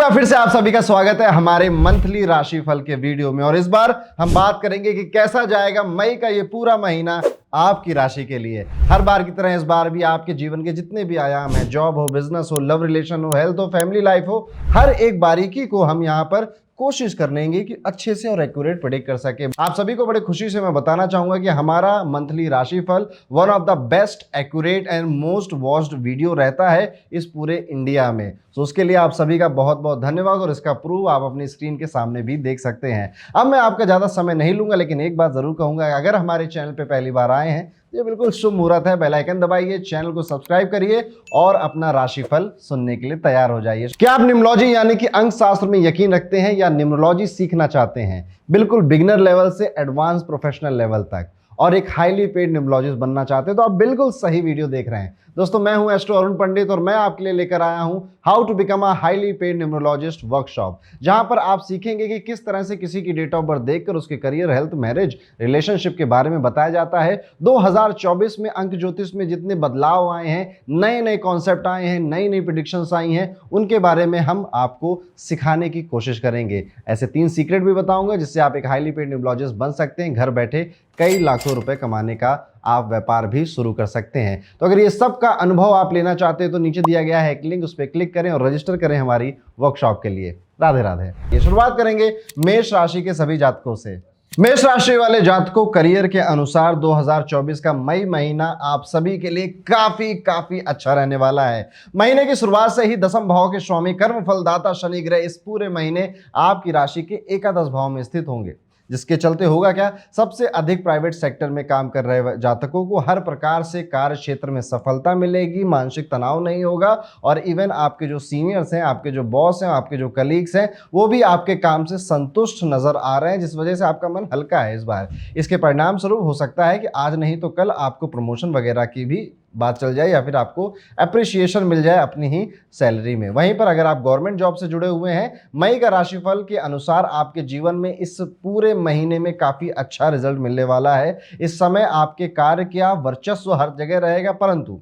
बार फिर से आप सभी का स्वागत है हमारे मंथली राशिफल के वीडियो में। और इस बार हम बात करेंगे कि कैसा जाएगा मई का ये पूरा महीना आपकी राशि के लिए। हर बार की तरह इस बार भी आपके जीवन के जितने भी आयाम हैं, जॉब हो, बिजनेस हो, लव रिलेशन हो, हेल्थ हो, फैमिली लाइफ हो, हर एक बारीकी को हम यहाँ पर कोशिश करनेंगे कि अच्छे से और एक्यूरेट प्रेडिक्ट कर सके। आप सभी को बड़े खुशी से मैं बताना चाहूंगा कि हमारा मंथली राशिफल one of the best, accurate and most watched video रहता है इस पूरे इंडिया में। तो उसके लिए आप सभी का बहुत बहुत धन्यवाद और इसका प्रूफ आप अपनी स्क्रीन के सामने भी देख सकते हैं। अब मैं आपका ज़्यादा समय नहीं लूंगा, लेकिन एक बात जरूर कहूंगा, अगर हमारे चैनल पे पहली बार आए हैं, ये बिल्कुल शुभ मुहूर्त है। बेल आइकन दबाइए, चैनल को सब्सक्राइब करिए और अपना राशिफल सुनने के लिए तैयार हो जाइए। क्या आप न्यूमरोलॉजी यानी कि अंक शास्त्र में यकीन रखते हैं या न्यूमरोलॉजी सीखना चाहते हैं, बिल्कुल बिगिनर लेवल से एडवांस प्रोफेशनल लेवल तक, और एक हाईली पेड न्यूमरोलॉजिस्ट बनना चाहते हैं, तो आप बिल्कुल सही वीडियो देख रहे हैं। दोस्तों, मैं हूं एस्ट्रो अरुण पंडित और मैं आपके लिए लेकर आया हूं how to become a highly paid numerologist workshop, जहां पर आप सीखेंगे कि किस तरह से किसी की डेट ऑफ बर्थ देखकर उसके करियर, हेल्थ, मैरिज, रिलेशनशिप के बारे में बताया जाता है। 2024 में अंक ज्योतिष में जितने बदलाव आए हैं, नए नए कॉन्सेप्ट आए हैं, नई नई प्रेडिक्शंस आई हैं, उनके बारे में हम आपको सिखाने की कोशिश करेंगे। ऐसे 3 सीक्रेट भी बताऊंगा जिससे आप एक हाईली पेड न्यूमरोलॉजिस्ट बन सकते हैं। घर बैठे कई लाखों रुपए कमाने का आप व्यापार भी शुरू कर सकते हैं। तो अगर ये सब का अनुभव आप लेना चाहते हैं तो नीचे दिया गया है एक लिंक, उस पर क्लिक करें और रजिस्टर करें हमारी वर्कशॉप के लिए। राधे राधे। ये शुरुआत करेंगे मेष राशि के सभी जातकों से। मेष राशि वाले जातकों, करियर के अनुसार 2024 का मई महीना आप सभी के लिए काफी अच्छा रहने वाला है। महीने की शुरुआत से ही दसम भाव के स्वामी, कर्म फलदाता शनि ग्रह इस पूरे महीने आपकी राशि के एकादश भाव में स्थित होंगे, जिसके चलते होगा क्या, सबसे अधिक प्राइवेट सेक्टर में काम कर रहे जातकों को हर प्रकार से कार्य क्षेत्र में सफलता मिलेगी, मानसिक तनाव नहीं होगा, और इवन आपके जो सीनियर्स हैं, आपके जो बॉस हैं, आपके जो कलीग्स हैं, वो भी आपके काम से संतुष्ट नजर आ रहे हैं, जिस वजह से आपका मन हल्का है इस बार। इसके परिणाम स्वरूप हो सकता है कि आज नहीं तो कल आपको प्रमोशन वगैरह की भी बात चल जाए या फिर आपको अप्रिसिएशन मिल जाए अपनी ही सैलरी में। वहीं पर अगर आप गवर्नमेंट जॉब से जुड़े हुए हैं, मई का राशिफल के अनुसार आपके जीवन में इस पूरे महीने में काफी अच्छा रिजल्ट मिलने वाला है। इस समय आपके कार्य का वर्चस्व हर जगह रहेगा, परंतु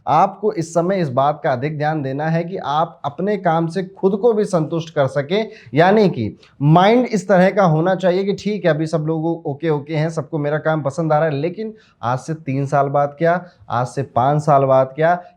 आपको इस समय इस बात का अधिक ध्यान देना है कि आप अपने काम से खुद को भी संतुष्ट कर सकें। यानी कि माइंड इस तरह का होना चाहिए कि ठीक है, अभी सब लोग ओके हैं, सबको मेरा काम पसंद आ रहा है, लेकिन आज से 3 साल बाद क्या, आज से 5 साल बाद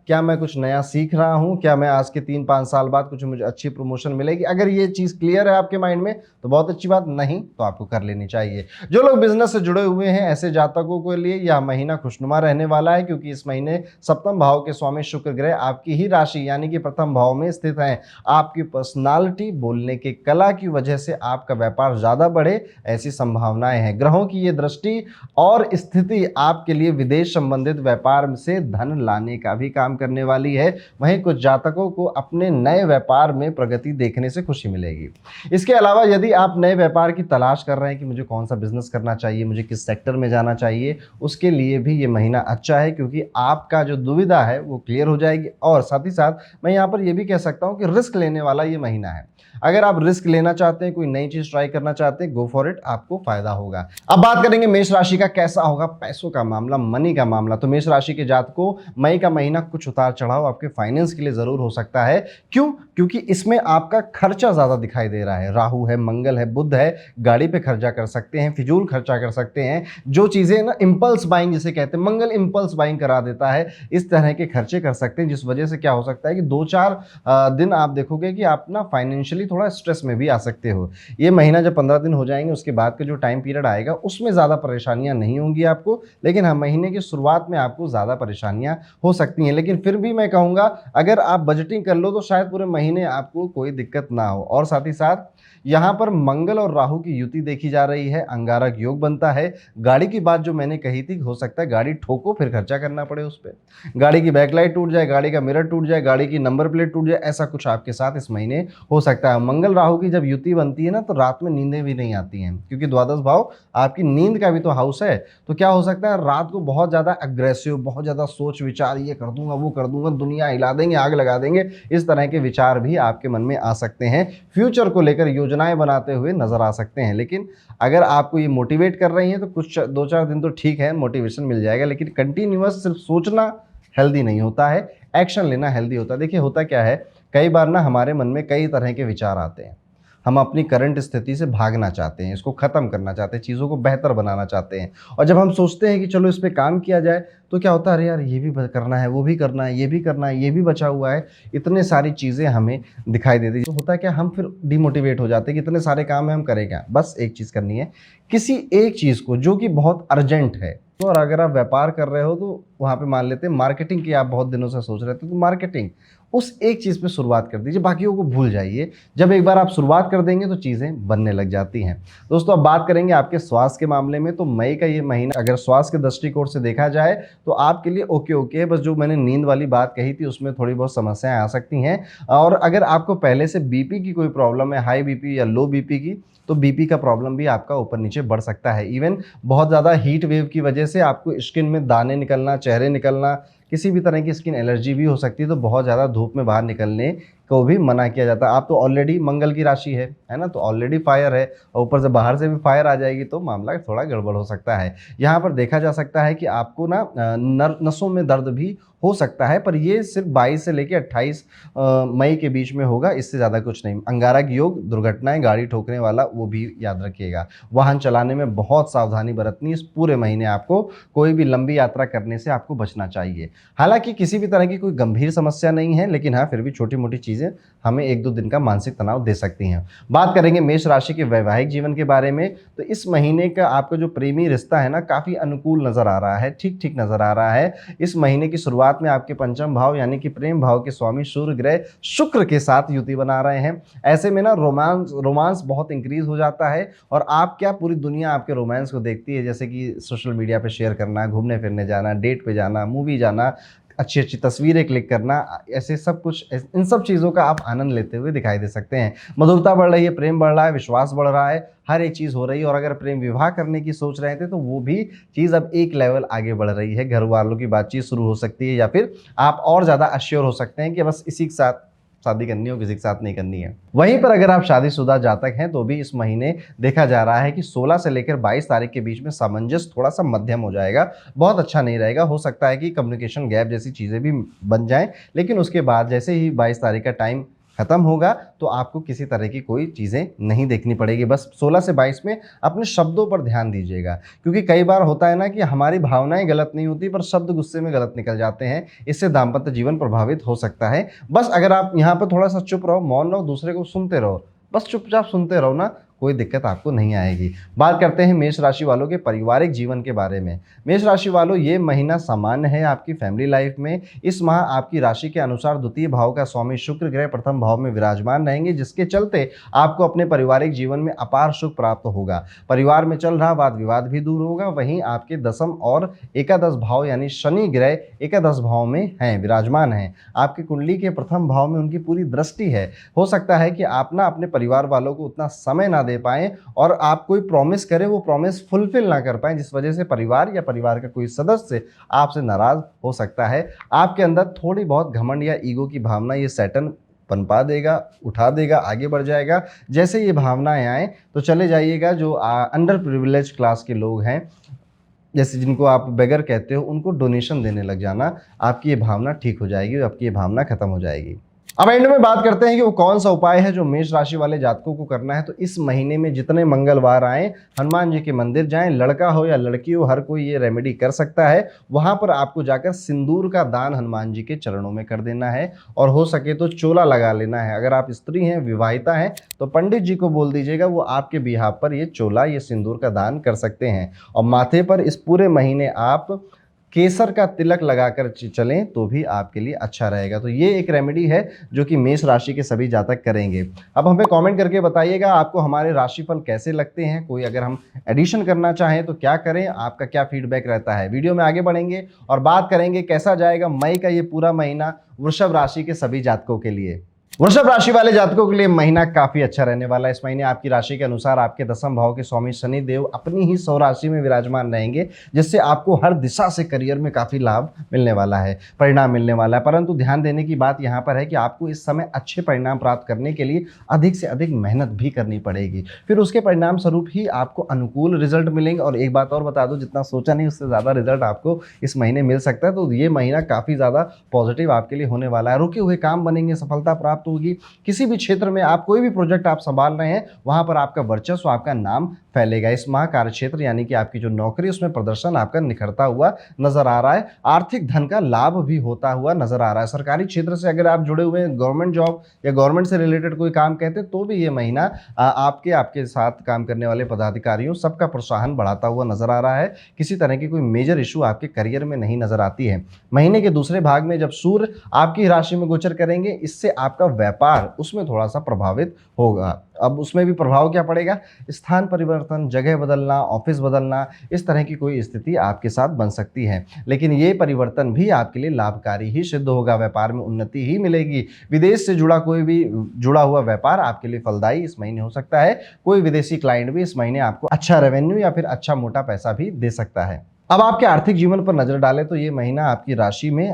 क्या मैं कुछ नया सीख रहा हूं, क्या मैं आज के 3-5 साल बाद कुछ मुझे अच्छी प्रमोशन मिलेगी। अगर ये चीज़ क्लियर है आपके माइंड में तो बहुत अच्छी बात, नहीं तो आपको कर लेनी चाहिए। जो लोग बिजनेस से जुड़े हुए हैं, ऐसे जातकों के लिए यह महीना खुशनुमा रहने वाला है, क्योंकि इस महीने सप्तम भाव के स्वामी शुक्र ग्रह आपकी ही राशि यानी कि प्रथम भाव में स्थित है। आपकी पर्सनालिटी, बोलने की कला की वजह से आपका व्यापार ज्यादा बढ़े, ऐसी संभावनाएं हैं। ग्रहों की ये दृष्टि और स्थिति आपके लिए विदेश संबंधित व्यापार से धन लाने का भी काम करने वाली है। वहीं कुछ जातकों को अपने नए व्यापार में प्रगति देखने से खुशी मिलेगी। इसके अलावा यदि आप नए व्यापार की तलाश कर रहे हैं कि मुझे कौन सा बिजनेस करना चाहिए, मुझे किस सेक्टर में जाना चाहिए, उसके लिए भी ये महीना अच्छा है, क्योंकि आपका जो दुविधा है वो क्लियर हो जाएगी। और साथ ही साथ मैं यहाँ पर ये भी कह सकता हूँ कि रिस्क लेने वाला ये महीना है। अगर आप रिस्क लेना चाहते हैं, कोई नई चीज ट्राई करना चाहते हैं, गो फॉर इट, आपको फायदा होगा। अब बात करेंगे मेष राशि का कैसा होगा पैसों का मामला, मनी का मामला। तो मेष राशि के जातकों, मई का महीना कुछ उतार चढ़ाव आपके फाइनेंस के लिए जरूर हो सकता है। क्यों? क्योंकि इसमें आपका खर्चा ज्यादा दिखाई दे रहा है। राहु है, मंगल है, बुध है, गाड़ी पे खर्चा कर सकते हैं, फिजूल खर्चा कर सकते हैं, जो चीजें ना इंपल्स बाइंग जिसे कहते हैं, मंगल इंपल्स बाइंग करा देता है, इस तरह के खर्चे कर सकते हैं, जिस वजह से क्या हो सकता है कि 2-4 दिन आप देखोगे कि आप ना फाइनेंशियली थोड़ा स्ट्रेस में भी आ सकते हो। ये महीना जब 15 दिन हो जाएंगे, उसके बाद का जो टाइम पीरियड आएगा उसमें ज़्यादा परेशानियां नहीं होंगी आपको, लेकिन हाँ, महीने की शुरुआत में आपको ज़्यादा परेशानियां हो सकती हैं। लेकिन फिर भी मैं कहूँगा, अगर आप बजटिंग कर लो तो शायद पूरे महीने आपको कोई दिक्कत ना हो। और साथ ही साथ यहाँ पर मंगल और राहु की युति देखी जा रही है, अंगारक योग बनता है। गाड़ी की बात जो मैंने कही थी, हो सकता है गाड़ी ठोको फिर खर्चा करना पड़े उस पर, गाड़ी की बैकलाइट टूट जाए, गाड़ी का मिरर टूट जाए, गाड़ी की नंबर प्लेट टूट जाए, ऐसा कुछ आपके साथ इस महीने हो सकता है। मंगल राहु की जब युति बनती है ना, तो रात में नींदें भी नहीं आती हैं, क्योंकि द्वादश भाव आपकी नींद का भी तो हाउस है। तो क्या हो सकता है, रात को बहुत ज़्यादा अग्रेसिव, बहुत ज़्यादा सोच विचार, ये कर दूंगा, वो कर दूंगा, दुनिया हिला देंगे, आग लगा देंगे, इस तरह के विचार भी आपके मन में आ सकते हैं। फ्यूचर को लेकर योजनाएं बनाते हुए नजर आ सकते हैं। लेकिन अगर आपको ये मोटिवेट कर रही हैं तो कुछ 2-4 दिन तो ठीक है, मोटिवेशन मिल जाएगा, लेकिन कंटिन्यूअस सिर्फ सोचना हेल्दी नहीं होता है, एक्शन लेना हेल्दी होता है। देखिए होता क्या है, कई बार ना हमारे मन में कई तरह के विचार आते हैं। हम अपनी करंट स्थिति से भागना चाहते हैं, इसको ख़त्म करना चाहते हैं, चीज़ों को बेहतर बनाना चाहते हैं। और जब हम सोचते हैं कि चलो इस पे काम किया जाए, तो क्या होता है, अरे यार ये भी करना है, वो भी करना है, ये भी करना है, ये भी बचा हुआ है, इतने सारी चीज़ें हमें दिखाई देती है। तो होता है क्या, हम फिर डिमोटिवेट हो जाते हैं कि इतने सारे काम है, हम करें क्या। बस एक चीज़ करनी है, किसी एक चीज़ को जो कि बहुत अर्जेंट है। तो और अगर आप व्यापार कर रहे हो तो वहाँ पे मान लेते हैं मार्केटिंग की आप बहुत दिनों से सोच रहे थे, तो मार्केटिंग उस एक चीज़ पे शुरुआत कर दीजिए, बाकियों को भूल जाइए। जब एक बार आप शुरुआत कर देंगे तो चीज़ें बनने लग जाती हैं। दोस्तों, अब बात करेंगे आपके स्वास्थ्य के मामले में। तो मई का ये महीना अगर स्वास्थ्य के दृष्टिकोण से देखा जाए तो आपके लिए ओके ओके है। बस जो मैंने नींद वाली बात कही थी उसमें थोड़ी बहुत समस्याएं आ सकती हैं। और अगर आपको पहले से बीपी की कोई प्रॉब्लम है, हाई बीपी या लो बीपी की, तो बीपी का प्रॉब्लम भी आपका ऊपर नीचे बढ़ सकता है। इवन बहुत ज़्यादा हीट वेव की वजह से आपको स्किन में दाने निकलना, चेहरे निकलना, किसी भी तरह की स्किन एलर्जी भी हो सकती है। तो बहुत ज़्यादा धूप में बाहर निकलने को भी मना किया जाता है। आप तो ऑलरेडी मंगल की राशि है ना, तो ऑलरेडी फायर है, और ऊपर से बाहर से भी फायर आ जाएगी तो मामला थोड़ा गड़बड़ हो सकता है। यहाँ पर देखा जा सकता है कि आपको ना नसों में दर्द भी हो सकता है, पर ये सिर्फ 22 से लेकर 28 मई के बीच में होगा, इससे ज़्यादा कुछ नहीं। अंगारक योग, दुर्घटनाएं, गाड़ी ठोकने वाला, वो भी याद रखिएगा। वाहन चलाने में बहुत सावधानी बरतनी, इस पूरे महीने आपको कोई भी लंबी यात्रा करने से आपको बचना चाहिए। हालांकि किसी भी तरह की कोई गंभीर समस्या नहीं है, लेकिन हाँ फिर भी छोटी मोटी चीज़ें हमें 1-2 दिन का मानसिक तनाव दे सकती हैं। बात करेंगे मेष राशि के वैवाहिक जीवन के बारे में। तो इस महीने का आपका जो प्रेमी रिश्ता है ना, काफ़ी अनुकूल नज़र आ रहा है, ठीक ठीक नज़र आ रहा है। इस महीने की शुरुआत में आपके पंचम भाव यानी कि प्रेम भाव के स्वामी सूर्य ग्रह शुक्र के साथ युति बना रहे हैं। ऐसे में ना रोमांस बहुत इंक्रीज हो जाता है, और आप क्या, पूरी दुनिया आपके रोमांस को देखती है। जैसे कि सोशल मीडिया पे शेयर करना, घूमने फिरने जाना, डेट पे जाना, मूवी जाना, अच्छी अच्छी तस्वीरें क्लिक करना, ऐसे सब कुछ, इन सब चीज़ों का आप आनंद लेते हुए दिखाई दे सकते हैं। मधुरता बढ़ रही है, प्रेम बढ़ रहा है, विश्वास बढ़ रहा है, हर एक चीज़ हो रही है। और अगर प्रेम विवाह करने की सोच रहे थे तो वो भी चीज़ अब एक लेवल आगे बढ़ रही है। घर वालों की बातचीत शुरू हो सकती है, या फिर आप और ज़्यादा अश्योर हो सकते हैं कि बस इसी के साथ शादी करनी हो, किसी के साथ नहीं करनी है। वहीं पर अगर आप शादीशुदा जातक हैं तो भी इस महीने देखा जा रहा है कि 16 से लेकर 22 तारीख के बीच में सामंजस्य थोड़ा सा मध्यम हो जाएगा, बहुत अच्छा नहीं रहेगा। हो सकता है कि कम्युनिकेशन गैप जैसी चीज़ें भी बन जाएं, लेकिन उसके बाद जैसे ही 22 तारीख का टाइम खत्म होगा तो आपको किसी तरह की कोई चीज़ें नहीं देखनी पड़ेगी। बस 16 से 22 में अपने शब्दों पर ध्यान दीजिएगा, क्योंकि कई बार होता है ना कि हमारी भावनाएं गलत नहीं होती, पर शब्द गुस्से में गलत निकल जाते हैं। इससे दाम्पत्य जीवन प्रभावित हो सकता है। बस अगर आप यहाँ पर थोड़ा सा चुप रहो, मौन रहो, दूसरे को सुनते रहो, बस चुपचाप सुनते रहो ना, कोई दिक्कत आपको नहीं आएगी। बात करते हैं मेष राशि वालों के पारिवारिक जीवन के बारे में। मेष राशि वालों, ये महीना सामान्य है आपकी फैमिली लाइफ में। इस माह आपकी राशि के अनुसार द्वितीय भाव का स्वामी शुक्र ग्रह प्रथम भाव में विराजमान रहेंगे, जिसके चलते आपको अपने पारिवारिक जीवन में अपार सुख प्राप्त होगा। परिवार में चल रहा वाद विवाद भी दूर होगा। वहीं आपके दसम और एकादश भाव यानी शनि ग्रह एकादश भाव में हैं, विराजमान हैं। आपकी कुंडली के प्रथम भाव में उनकी पूरी दृष्टि है। हो सकता है कि आप ना अपने परिवार वालों को उतना समय ना दे पाएं, और आप कोई प्रॉमिस करें वो प्रॉमिस फुलफिल ना कर पाएं, जिस वजह से परिवार या परिवार का कोई सदस्य आपसे नाराज हो सकता है। आपके अंदर थोड़ी बहुत घमंड या ईगो की भावना ये सैटर्न पनपा देगा, उठा देगा, आगे बढ़ जाएगा। जैसे ये भावनाएं आए तो चले जाइएगा। जो अंडर प्रिविलेज क्लास के लोग हैं, जैसे जिनको आप बेगर कहते हो, उनको डोनेशन देने लग जाना, आपकी ये भावना ठीक हो जाएगी, आपकी ये भावना खत्म हो जाएगी। अब एंड में बात करते हैं कि वो कौन सा उपाय है जो मेष राशि वाले जातकों को करना है। तो इस महीने में जितने मंगलवार आए, हनुमान जी के मंदिर जाएं। लड़का हो या लड़की हो, हर कोई ये रेमेडी कर सकता है। वहां पर आपको जाकर सिंदूर का दान हनुमान जी के चरणों में कर देना है, और हो सके तो चोला लगा लेना है। अगर आप स्त्री हैं, विवाहिता हैं, तो पंडित जी को बोल दीजिएगा, वो आपके बिहाफ पर ये चोला, ये सिंदूर का दान कर सकते हैं। और माथे पर इस पूरे महीने आप केसर का तिलक लगाकर चलें तो भी आपके लिए अच्छा रहेगा। तो ये एक रेमेडी है जो कि मेष राशि के सभी जातक करेंगे। अब हमें कमेंट करके बताइएगा आपको हमारे राशिफल कैसे लगते हैं। कोई अगर हम एडिशन करना चाहें तो क्या करें, आपका क्या फीडबैक रहता है। वीडियो में आगे बढ़ेंगे और बात करेंगे कैसा जाएगा मई का ये पूरा महीना वृषभ राशि के सभी जातकों के लिए। वृषभ राशि वाले जातकों के लिए महीना काफी अच्छा रहने वाला है। इस महीने आपकी राशि के अनुसार आपके दसम भाव के स्वामी शनि देव अपनी ही स्वराशि में विराजमान रहेंगे, जिससे आपको हर दिशा से करियर में काफी लाभ मिलने वाला है, परिणाम मिलने वाला है। परंतु ध्यान देने की बात यहाँ पर है कि आपको इस समय अच्छे परिणाम प्राप्त करने के लिए अधिक से अधिक मेहनत भी करनी पड़ेगी, फिर उसके परिणाम स्वरूप ही आपको अनुकूल रिजल्ट मिलेंगे। और एक बात और बता दूं, जितना सोचा नहीं उससे ज्यादा रिजल्ट आपको इस महीने मिल सकता है। तो ये महीना काफी ज्यादा पॉजिटिव आपके लिए होने वाला है। रुके हुए काम बनेंगे, सफलता प्राप्त प्राप्त होगी। किसी भी क्षेत्र में आप कोई भी प्रोजेक्ट आप संभाल रहे हैं, वहां पर आपका वर्चस्व, आपका नाम फैलेगा। इस माह कार्यक्षेत्र यानी कि आपकी जो नौकरी, उसमें प्रदर्शन आपका निखरता हुआ नजर आ रहा है। आर्थिक धन का लाभ भी होता हुआ नजर आ रहा है। सरकारी क्षेत्र से अगर आप जुड़े हुए हैं, गवर्नमेंट जॉब या गवर्नमेंट से रिलेटेड कोई काम कहते हैं, तो भी ये महीना आपके साथ काम करने वाले पदाधिकारियों सबका प्रोत्साहन बढ़ाता हुआ नजर आ रहा है। किसी तरह की कोई मेजर इशू आपके करियर में नहीं नजर आती है। महीने के दूसरे भाग में जब सूर्य आपकी राशि में गोचर करेंगे, इससे आपका व्यापार उसमें थोड़ा सा प्रभावित होगा। अब उसमें भी प्रभाव क्या पड़ेगा? स्थान परिवर्तन, जगह बदलना, ऑफिस बदलना, इस तरह की कोई स्थिति आपके साथ बन सकती है। लेकिन ये परिवर्तन भी आपके लिए लाभकारी ही सिद्ध होगा, व्यापार में उन्नति ही मिलेगी। विदेश से जुड़ा हुआ व्यापार आपके लिए फलदायी इस महीने हो सकता है। कोई विदेशी क्लाइंट भी इस महीने आपको अच्छा रेवेन्यू या फिर अच्छा मोटा पैसा भी दे सकता है। अब आपके आर्थिक जीवन पर नजर डालें तो ये महीना आपकी राशि में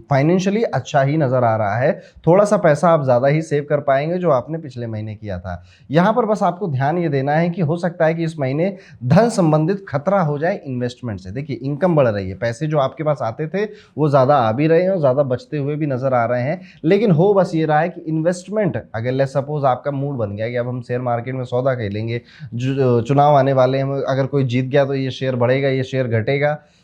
फाइनेंशियली अच्छा ही नजर आ रहा है। थोड़ा सा पैसा आप ज़्यादा ही सेव कर पाएंगे जो आपने पिछले महीने किया था। यहाँ पर बस आपको ध्यान ये देना है कि हो सकता है कि इस महीने धन संबंधित खतरा हो जाए इन्वेस्टमेंट से। देखिए, इनकम बढ़ रही है, पैसे जो आपके पास आते थे वो ज़्यादा आ भी रहे हैं और ज़्यादा बचते हुए भी नजर आ रहे हैं। लेकिन हो बस ये रहा है कि इन्वेस्टमेंट, अगर लेट्स सपोज आपका मूड बन गया कि अब हम शेयर मार्केट में सौदा खेलेंगे, चुनाव आने वाले हैं, अगर कोई जीत गया तो ये शेयर बढ़ेगा, ये शेयर घटेगा,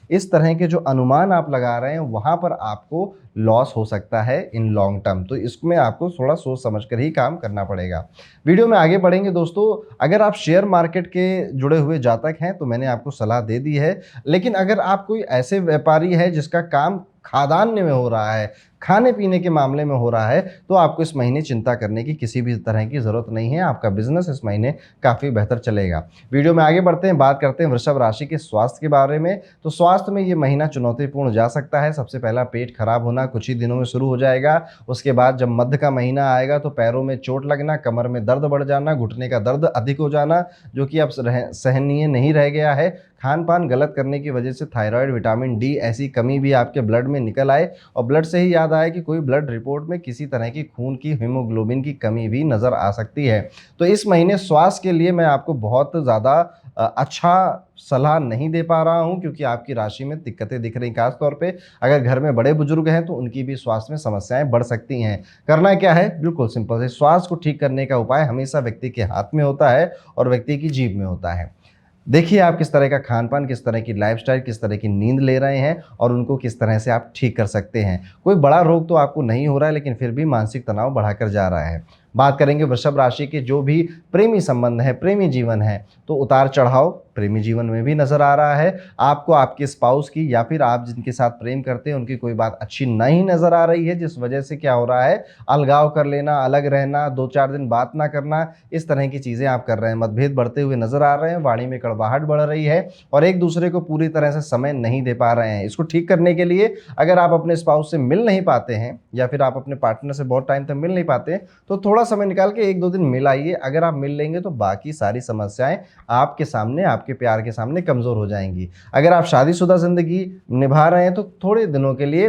इस तरह के जो अनुमान आप लगा रहे हैं, वहां पर आपको लॉस हो सकता है इन लॉन्ग टर्म। तो इसमें आपको थोड़ा सोच समझ कर ही काम करना पड़ेगा। वीडियो में आगे बढ़ेंगे दोस्तों। अगर आप शेयर मार्केट के जुड़े हुए जातक हैं तो मैंने आपको सलाह दे दी है। लेकिन अगर आप कोई ऐसे व्यापारी है जिसका काम खाद्यान्न में हो रहा है, खाने पीने के मामले में हो रहा है, तो आपको इस महीने चिंता करने की किसी भी तरह की जरूरत नहीं है। आपका बिजनेस इस महीने काफ़ी बेहतर चलेगा। वीडियो में आगे बढ़ते हैं, बात करते हैं वृषभ राशि के स्वास्थ्य के बारे में। तो स्वास्थ्य में ये महीना चुनौतीपूर्ण जा सकता है। सबसे पहला, पेट खराब होना कुछ ही दिनों में शुरू हो जाएगा। उसके बाद जब मध्य का महीना आएगा तो पैरों में चोट लगना, कमर में दर्द बढ़ जाना, घुटने का दर्द अधिक हो जाना, जो कि अब सहनीय नहीं रह गया है। खान पान गलत करने की वजह से थायराइड, विटामिन डी ऐसी कमी भी आपके ब्लड में निकल आए। और ब्लड से ही याद आया कि कोई ब्लड रिपोर्ट में किसी तरह की खून की हीमोग्लोबिन की कमी भी नज़र आ सकती है। तो इस महीने स्वास्थ्य के लिए मैं आपको बहुत ज़्यादा अच्छा सलाह नहीं दे पा रहा हूं, क्योंकि आपकी राशि में दिक्कतें दिख रही। खास तौर पे अगर घर में बड़े बुजुर्ग हैं तो उनकी भी स्वास्थ्य में समस्याएं बढ़ सकती हैं। करना क्या है? बिल्कुल सिंपल है। स्वास्थ्य को ठीक करने का उपाय हमेशा व्यक्ति के हाथ में होता है और व्यक्ति की जीभ में होता है। देखिए, आप किस तरह का खान पान, किस तरह की लाइफस्टाइल, किस तरह की नींद ले रहे हैं और उनको किस तरह से आप ठीक कर सकते हैं। कोई बड़ा रोग तो आपको नहीं हो रहा है, लेकिन फिर भी मानसिक तनाव बढ़ाकर जा रहा है। बात करेंगे वृषभ राशि के जो भी प्रेमी संबंध है, प्रेमी जीवन है, तो उतार चढ़ाव प्रेमी जीवन में भी नजर आ रहा है। आपको आपके स्पाउस की या फिर आप जिनके साथ प्रेम करते हैं उनकी कोई बात अच्छी नहीं नजर आ रही है, जिस वजह से क्या हो रहा है, अलगाव कर लेना, अलग रहना, 2-4 दिन बात ना करना, इस तरह की चीजें आप कर रहे हैं। मतभेद बढ़ते हुए नजर आ रहे हैं, वाणी में कड़वाहट बढ़ रही है और एक दूसरे को पूरी तरह से समय नहीं दे पा रहे हैं। इसको ठीक करने के लिए अगर आप अपने स्पाउस से मिल नहीं पाते हैं या फिर आप अपने पार्टनर से बहुत टाइम तक मिल नहीं पाते हैं, तो थोड़ा समय निकाल के 1-2 दिन मिल आइए। अगर आप मिल लेंगे तो बाकी सारी समस्याएं आपके सामने, आपके प्यार के सामने कमजोर हो जाएंगी। अगर आप शादीशुदा जिंदगी निभा रहे हैं तो थोड़े दिनों के लिए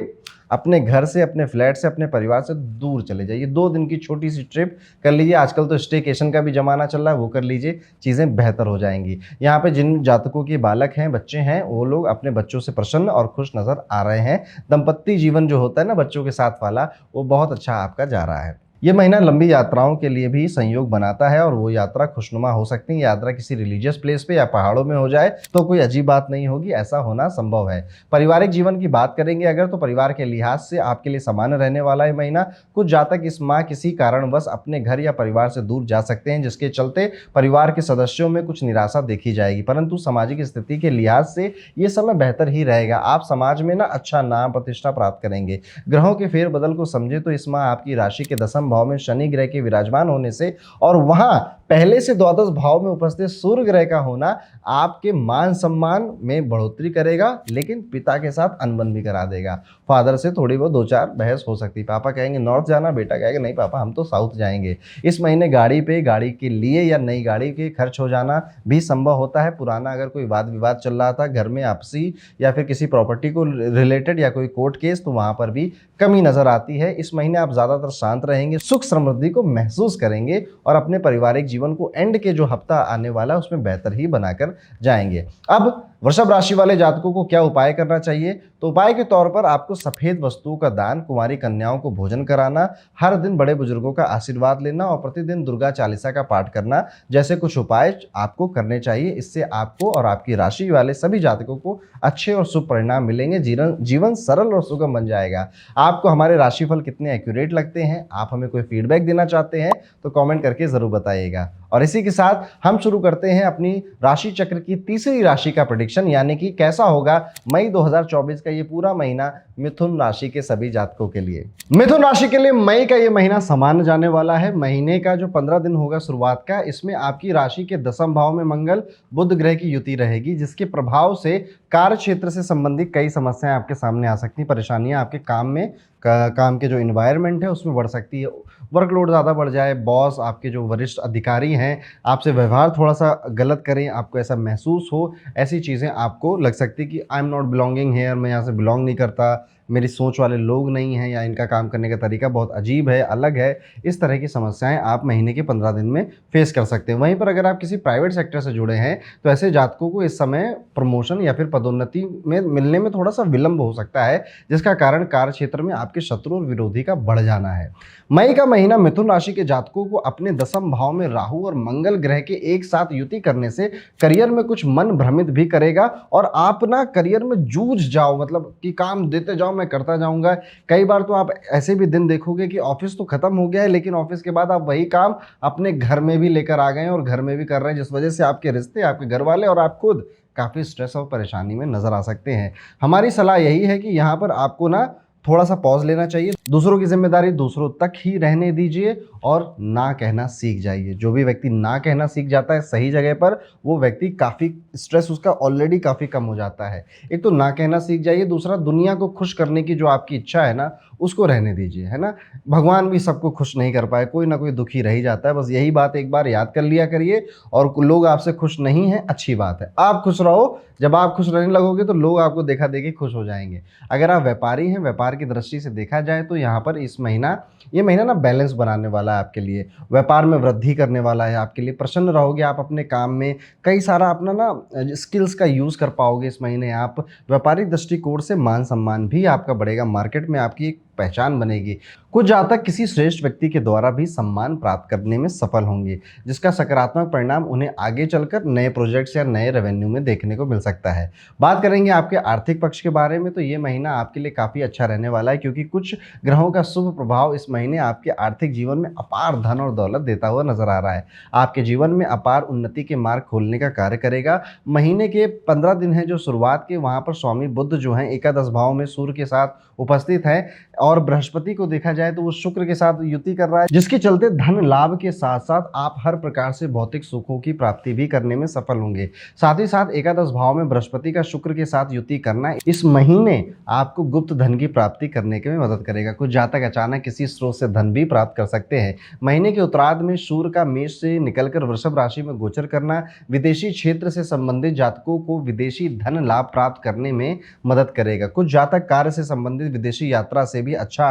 अपने घर से, अपने फ्लैट से, अपने परिवार से दूर चले जाइए। 2 दिन की छोटी सी ट्रिप कर लीजिए। आजकल तो स्टेकेशन का भी जमाना चल रहा है, वो कर लीजिए, चीज़ें बेहतर हो जाएंगी। यहाँ पे जिन जातकों के बालक हैं, बच्चे हैं, वो लोग अपने बच्चों से प्रसन्न और खुश नजर आ रहे हैं। दंपत्ति जीवन जो होता है ना बच्चों के साथ वाला, वो बहुत अच्छा आपका जा रहा है। ये महीना लंबी यात्राओं के लिए भी संयोग बनाता है और वो यात्रा खुशनुमा हो सकती है। यात्रा किसी रिलीजियस प्लेस पे या पहाड़ों में हो जाए तो कोई अजीब बात नहीं होगी, ऐसा होना संभव है। पारिवारिक जीवन की बात करेंगे अगर, तो परिवार के लिहाज से आपके लिए सामान्य रहने वाला है महीना। कुछ जातक इस माह किसी कारणवश अपने घर या परिवार से दूर जा सकते हैं, जिसके चलते परिवार के सदस्यों में कुछ निराशा देखी जाएगी। परंतु सामाजिक स्थिति के लिहाज से ये समय बेहतर ही रहेगा। आप समाज में ना अच्छा नाम प्रतिष्ठा प्राप्त करेंगे। ग्रहों के फेरबदल को समझे तो इस माह आपकी राशि के 10वें भाव में शनि ग्रह के विराजमान होने से और वहां पहले से द्वादश भाव में उपस्थित सूर्य ग्रह का होना आपके मान सम्मान में बढ़ोतरी करेगा, लेकिन पिता के साथ अनबन भी करा देगा। फादर से थोड़ी बहुत 2-4 बहस हो सकती है। पापा कहेंगे नॉर्थ जाना, बेटा कहेगा नहीं पापा हम तो साउथ जाएंगे। इस महीने गाड़ी के लिए या नई गाड़ी के खर्च हो जाना भी संभव होता है। पुराना अगर कोई वाद विवाद चल रहा था घर में आपसी या फिर किसी प्रॉपर्टी को रिलेटेड या कोई कोर्ट केस, तो वहां पर भी कमी नजर आती है। इस महीने आप ज्यादातर शांत रहेंगे, सुख समृद्धि को महसूस करेंगे और अपने पारिवारिक जीवन को एंड के जो हफ्ता आने वाला है उसमें बेहतर ही बनाकर जाएंगे। अब वृषभ राशि वाले जातकों को क्या उपाय करना चाहिए? तो उपाय के तौर पर आपको सफेद वस्तुओं का दान, कुंवारी कन्याओं को भोजन कराना, हर दिन बड़े बुजुर्गों का आशीर्वाद लेना और प्रतिदिन दुर्गा चालीसा का पाठ करना जैसे कुछ उपाय आपको करने चाहिए। इससे आपको और आपकी राशि वाले सभी जातकों को अच्छे और शुभ परिणाम मिलेंगे। जीवन सरल और सुगम बन जाएगा। आपको हमारे राशिफल कितने एक्यूरेट लगते हैं? आप हमें कोई फीडबैक देना चाहते हैं तो कमेंट करके जरूर बताइएगा। और इसी के साथ हम शुरू करते हैं अपनी राशि चक्र की तीसरी राशि का प्रेडिक्शन, यानी कि कैसा होगा मई 2024 का ये पूरा महीना मिथुन राशि के सभी जातकों के लिए। मिथुन राशि के लिए मई का ये महीना सामान्य जाने वाला है। महीने का जो 15 दिन होगा शुरुआत का, इसमें आपकी राशि के 10वें भाव में मंगल बुध ग्रह की युति रहेगी, जिसके प्रभाव से कार्य क्षेत्र से संबंधित कई समस्याएं आपके सामने आ सकती हैं। परेशानियां आपके काम में काम के जो इन्वायरमेंट है उसमें बढ़ सकती है। वर्कलोड ज़्यादा बढ़ जाए, बॉस, आपके जो वरिष्ठ अधिकारी हैं आपसे व्यवहार थोड़ा सा गलत करें, आपको ऐसा महसूस हो, ऐसी चीज़ें आपको लग सकती कि I am not belonging here, मैं यहाँ से बिलोंग नहीं करता, मेरी सोच वाले लोग नहीं हैं, या इनका काम करने का तरीका बहुत अजीब है, अलग है। इस तरह की समस्याएं आप महीने के 15 दिन में फेस कर सकते हैं। वहीं पर अगर आप किसी प्राइवेट सेक्टर से जुड़े हैं तो ऐसे जातकों को इस समय प्रमोशन या फिर पदोन्नति में मिलने में थोड़ा सा विलंब हो सकता है, जिसका कारण कार्य क्षेत्र में आपके शत्रु और विरोधी का बढ़ जाना है। मई का महीना मिथुन राशि के जातकों को अपने 10वें भाव में राहु और मंगल ग्रह के एक साथ युति करने से करियर में कुछ मन भ्रमित भी करेगा और आप ना करियर में जूझ जाओ, मतलब कि काम देते जाओ, मैं करता जाऊंगा। कई बार तो आप ऐसे भी दिन देखोगे कि ऑफिस तो खत्म हो गया है, लेकिन ऑफिस के बाद आप वही काम अपने घर में भी लेकर आ गए हैं और घर में भी कर रहे हैं, जिस वजह से आपके रिश्ते, आपके घर वाले और आप खुद काफ़ी स्ट्रेस और परेशानी में नजर आ सकते हैं। हमारी सलाह यही है कि यहाँ पर आपको ना थोड़ा सा पॉज लेना चाहिए। दूसरों की जिम्मेदारी दूसरों तक ही रहने दीजिए और ना कहना सीख जाइए। जो भी व्यक्ति ना कहना सीख जाता है सही जगह पर, वो व्यक्ति काफ़ी स्ट्रेस उसका ऑलरेडी काफ़ी कम हो जाता है। एक तो ना कहना सीख जाइए, दूसरा दुनिया को खुश करने की जो आपकी इच्छा है ना, उसको रहने दीजिए, है ना। भगवान भी सबको खुश नहीं कर पाए, कोई ना कोई दुखी रह ही जाता है। बस यही बात एक बार याद कर लिया करिए। और लोग आपसे खुश नहीं हैं, अच्छी बात है, आप खुश रहो। जब आप खुश रहने लगोगे तो लोग आपको देखा देखी खुश हो जाएंगे। अगर आप व्यापारी हैं, व्यापार की दृष्टि से देखा जाए तो यहाँ पर ये महीना ना बैलेंस बनाने वाला है आपके लिए, व्यापार में वृद्धि करने वाला है आपके लिए। प्रसन्न रहोगे आप अपने काम में, कई सारा अपना ना स्किल्स का यूज़ कर पाओगे इस महीने आप। व्यापारिक दृष्टिकोण से मान सम्मान भी आपका बढ़ेगा, मार्केट में आपकी एक पहचान बनेगी। कुछ जातक किसी श्रेष्ठ व्यक्ति के द्वारा भी सम्मान प्राप्त करने में सफल होंगे, जिसका सकारात्मक परिणाम उन्हें आगे चलकर नए प्रोजेक्ट्स या नए रेवेन्यू में देखने को मिल सकता है। बात करेंगे आपके आर्थिक पक्ष के बारे में, तो ये महीना आपके लिए काफ़ी अच्छा रहने वाला है, क्योंकि कुछ ग्रहों का शुभ प्रभाव इस महीने आपके आर्थिक जीवन में अपार धन और दौलत देता हुआ नजर आ रहा है। आपके जीवन में अपार उन्नति के मार्ग खोलने का कार्य करेगा। महीने के 15 दिन है जो शुरुआत के, वहाँ पर स्वामी बुध जो हैं एकादश भाव में सूर्य के साथ उपस्थित है, और बृहस्पति को देखा जाए तो वो शुक्र के साथ युति कर रहा है, जिसके चलते धन लाभ के साथ साथ आप हर प्रकार से भौतिक सुखों की प्राप्ति भी करने में सफल होंगे। साथ ही साथ एकादश भाव में बृहस्पति का शुक्र के साथ युति करना इस महीने आपको गुप्त धन की प्राप्ति करने के में मदद करेगा। कुछ जातक अचानक किसी स्रोत से धन भी प्राप्त कर सकते हैं। महीने के उत्तरार्ध में सूर्य का मेष से निकलकर वृषभ राशि में गोचर करना विदेशी क्षेत्र से संबंधित जातकों को विदेशी धन लाभ प्राप्त करने में मदद करेगा। कुछ जातक कार्य से संबंधित विदेशी यात्रा से भी अच्छा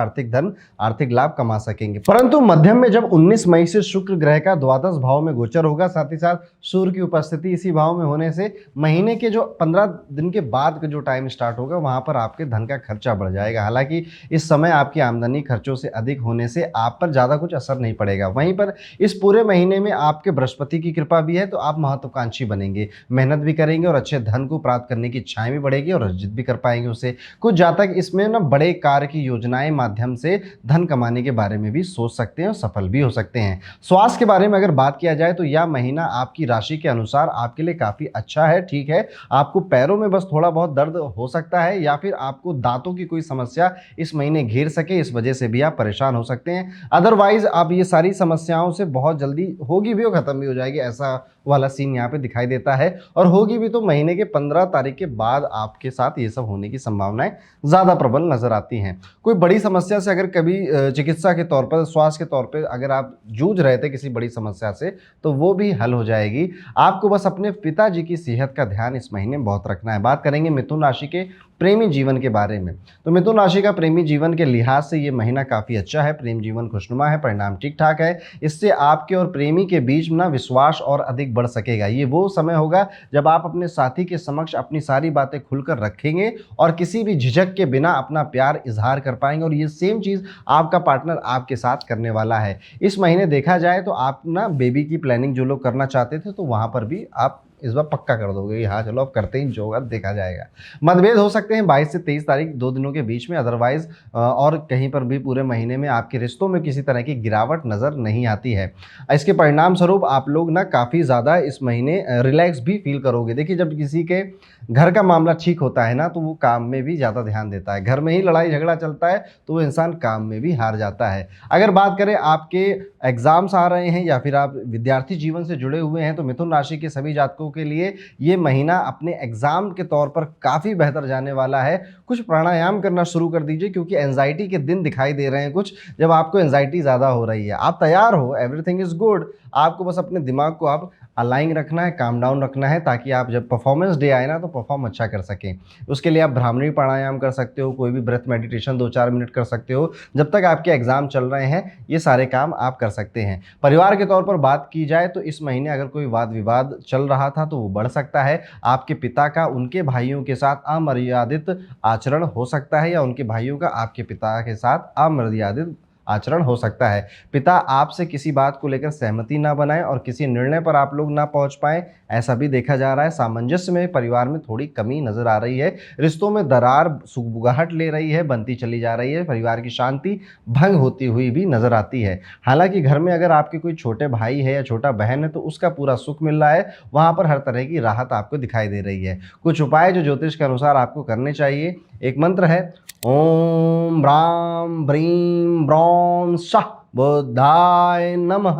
आर्थिक लाभ कमा सकेंगे। परंतु मध्यम में जब 19 मई से शुक्र ग्रह का द्वादश भाव में गोचर होगा, साथ ही साथ सूर्य की उपस्थिति इसी भाव में होने से महीने के जो 15 दिन के बाद का जो टाइम स्टार्ट होगा, वहां पर आपके धन का खर्चा बढ़ जाएगा। हालांकि इस समय आपकी आमदनी खर्चों से अधिक होने से आप पर ज्यादा कुछ असर नहीं पड़ेगा। वहीं पर इस पूरे महीने में आपके बृहस्पति की कृपा भी है, तो आप महत्वाकांक्षी बनेंगे, मेहनत भी करेंगे और अच्छे धन को प्राप्त करने की इच्छाएं भी बढ़ेगी और अर्जित भी कर पाएंगे उसे। कुछ जातक इसमें ना बड़े कार्य की योजनाएं माध्यम से धन कमाने के बारे में भी सोच सकते हैं और सफल भी हो सकते हैं। स्वास्थ्य के बारे में अगर बात किया जाए तो यह महीना आपकी राशि के अनुसार आपके लिए काफी अच्छा है। ठीक है, आपको पैरों में बस थोड़ा बहुत दर्द हो सकता है, या फिर आपको दांतों की कोई समस्या इस महीने घेर सके, इस वजह से भी आप परेशान हो सकते हैं। अदरवाइज आप ये सारी समस्याओं से बहुत जल्दी होगी भी और खत्म भी हो जाएगी, ऐसा वाला सीन यहाँ पे दिखाई देता है। और होगी भी तो महीने के 15 तारीख के बाद आपके साथ ये सब होने की संभावनाएं ज्यादा प्रबल नजर आती हैं। कोई बड़ी समस्या से अगर कभी चिकित्सा के तौर पर, स्वास्थ्य के तौर पर अगर आप जूझ रहे थे किसी बड़ी समस्या से, तो वो भी हल हो जाएगी। आपको बस अपने पिताजी की सेहत का ध्यान इस महीने बहुत रखना है। बात करेंगे मिथुन राशि के प्रेमी जीवन के बारे में। तो मिथुन राशि का प्रेमी जीवन के लिहाज से ये महीना काफ़ी अच्छा है, प्रेम जीवन खुशनुमा है, परिणाम ठीक ठाक है। इससे आपके और प्रेमी के बीच ना विश्वास और अधिक बढ़ सकेगा। ये वो समय होगा जब आप अपने साथी के समक्ष अपनी सारी बातें खुलकर रखेंगे और किसी भी झिझक के बिना अपना प्यार इजहार कर पाएंगे, और ये सेम चीज़ आपका पार्टनर आपके साथ करने वाला है। इस महीने देखा जाए तो आप ना बेबी की प्लानिंग जो लोग करना चाहते थे तो वहाँ पर भी आप इस बार पक्का कर दोगे, हाँ चलो अब करते ही, जो होगा देखा जाएगा। मतभेद हो सकते हैं 22 से 23 तारीख 2 दिनों के बीच में, अदरवाइज और कहीं पर भी पूरे महीने में आपके रिश्तों में किसी तरह की गिरावट नज़र नहीं आती है। इसके परिणाम स्वरूप आप लोग ना काफ़ी ज़्यादा इस महीने रिलैक्स भी फील करोगे। देखिए, जब किसी के घर का मामला ठीक होता है ना तो वो काम में भी ज़्यादा ध्यान देता है। घर में ही लड़ाई झगड़ा चलता है तो वो इंसान काम में भी हार जाता है। अगर बात करें आपके एग्ज़ाम्स आ रहे हैं या फिर आप विद्यार्थी जीवन से जुड़े हुए हैं तो मिथुन राशि के सभी जातकों के लिए ये महीना अपने एग्ज़ाम के तौर पर काफ़ी बेहतर जाने वाला है। कुछ प्राणायाम करना शुरू कर दीजिए, क्योंकि एंजाइटी के दिन दिखाई दे रहे हैं कुछ, जब आपको एंजाइटी ज़्यादा हो रही है। आप तैयार हो, एवरीथिंग इज़ गुड, आपको बस अपने दिमाग को आप अलाइन रखना है, काम डाउन रखना है, ताकि आप जब परफॉर्मेंस डे आए ना तो परफॉर्म अच्छा कर सकें। उसके लिए आप भ्रामरी प्राणायाम कर सकते हो, कोई भी ब्रेथ मेडिटेशन 2-4 मिनट कर सकते हो। जब तक आपके एग्जाम चल रहे हैं ये सारे काम आप कर सकते हैं। परिवार के तौर पर बात की जाए तो इस महीने अगर कोई वाद विवाद चल रहा था तो वो बढ़ सकता है। आपके पिता का उनके भाइयों के साथ अमर्यादित आचरण हो सकता है, या उनके भाइयों का आपके पिता के साथ अमर्यादित आचरण हो सकता है। पिता आपसे किसी बात को लेकर सहमति ना बनाएं और किसी निर्णय पर आप लोग ना पहुंच पाएं, ऐसा भी देखा जा रहा है। सामंजस्य में परिवार में थोड़ी कमी नजर आ रही है। रिश्तों में दरार सुगबुगाहट ले रही है, बनती चली जा रही है। परिवार की शांति भंग होती हुई भी नजर आती है। हालांकि घर में अगर आपके कोई छोटे भाई है या छोटा बहन है तो उसका पूरा सुख मिल रहा है, वहां पर हर तरह की राहत आपको दिखाई दे रही है। कुछ उपाय जो ज्योतिष के अनुसार आपको करने चाहिए, एक मंत्र है, ओम ब्राम ब्रीम ब्रौम शाह बुद्धाय नमः।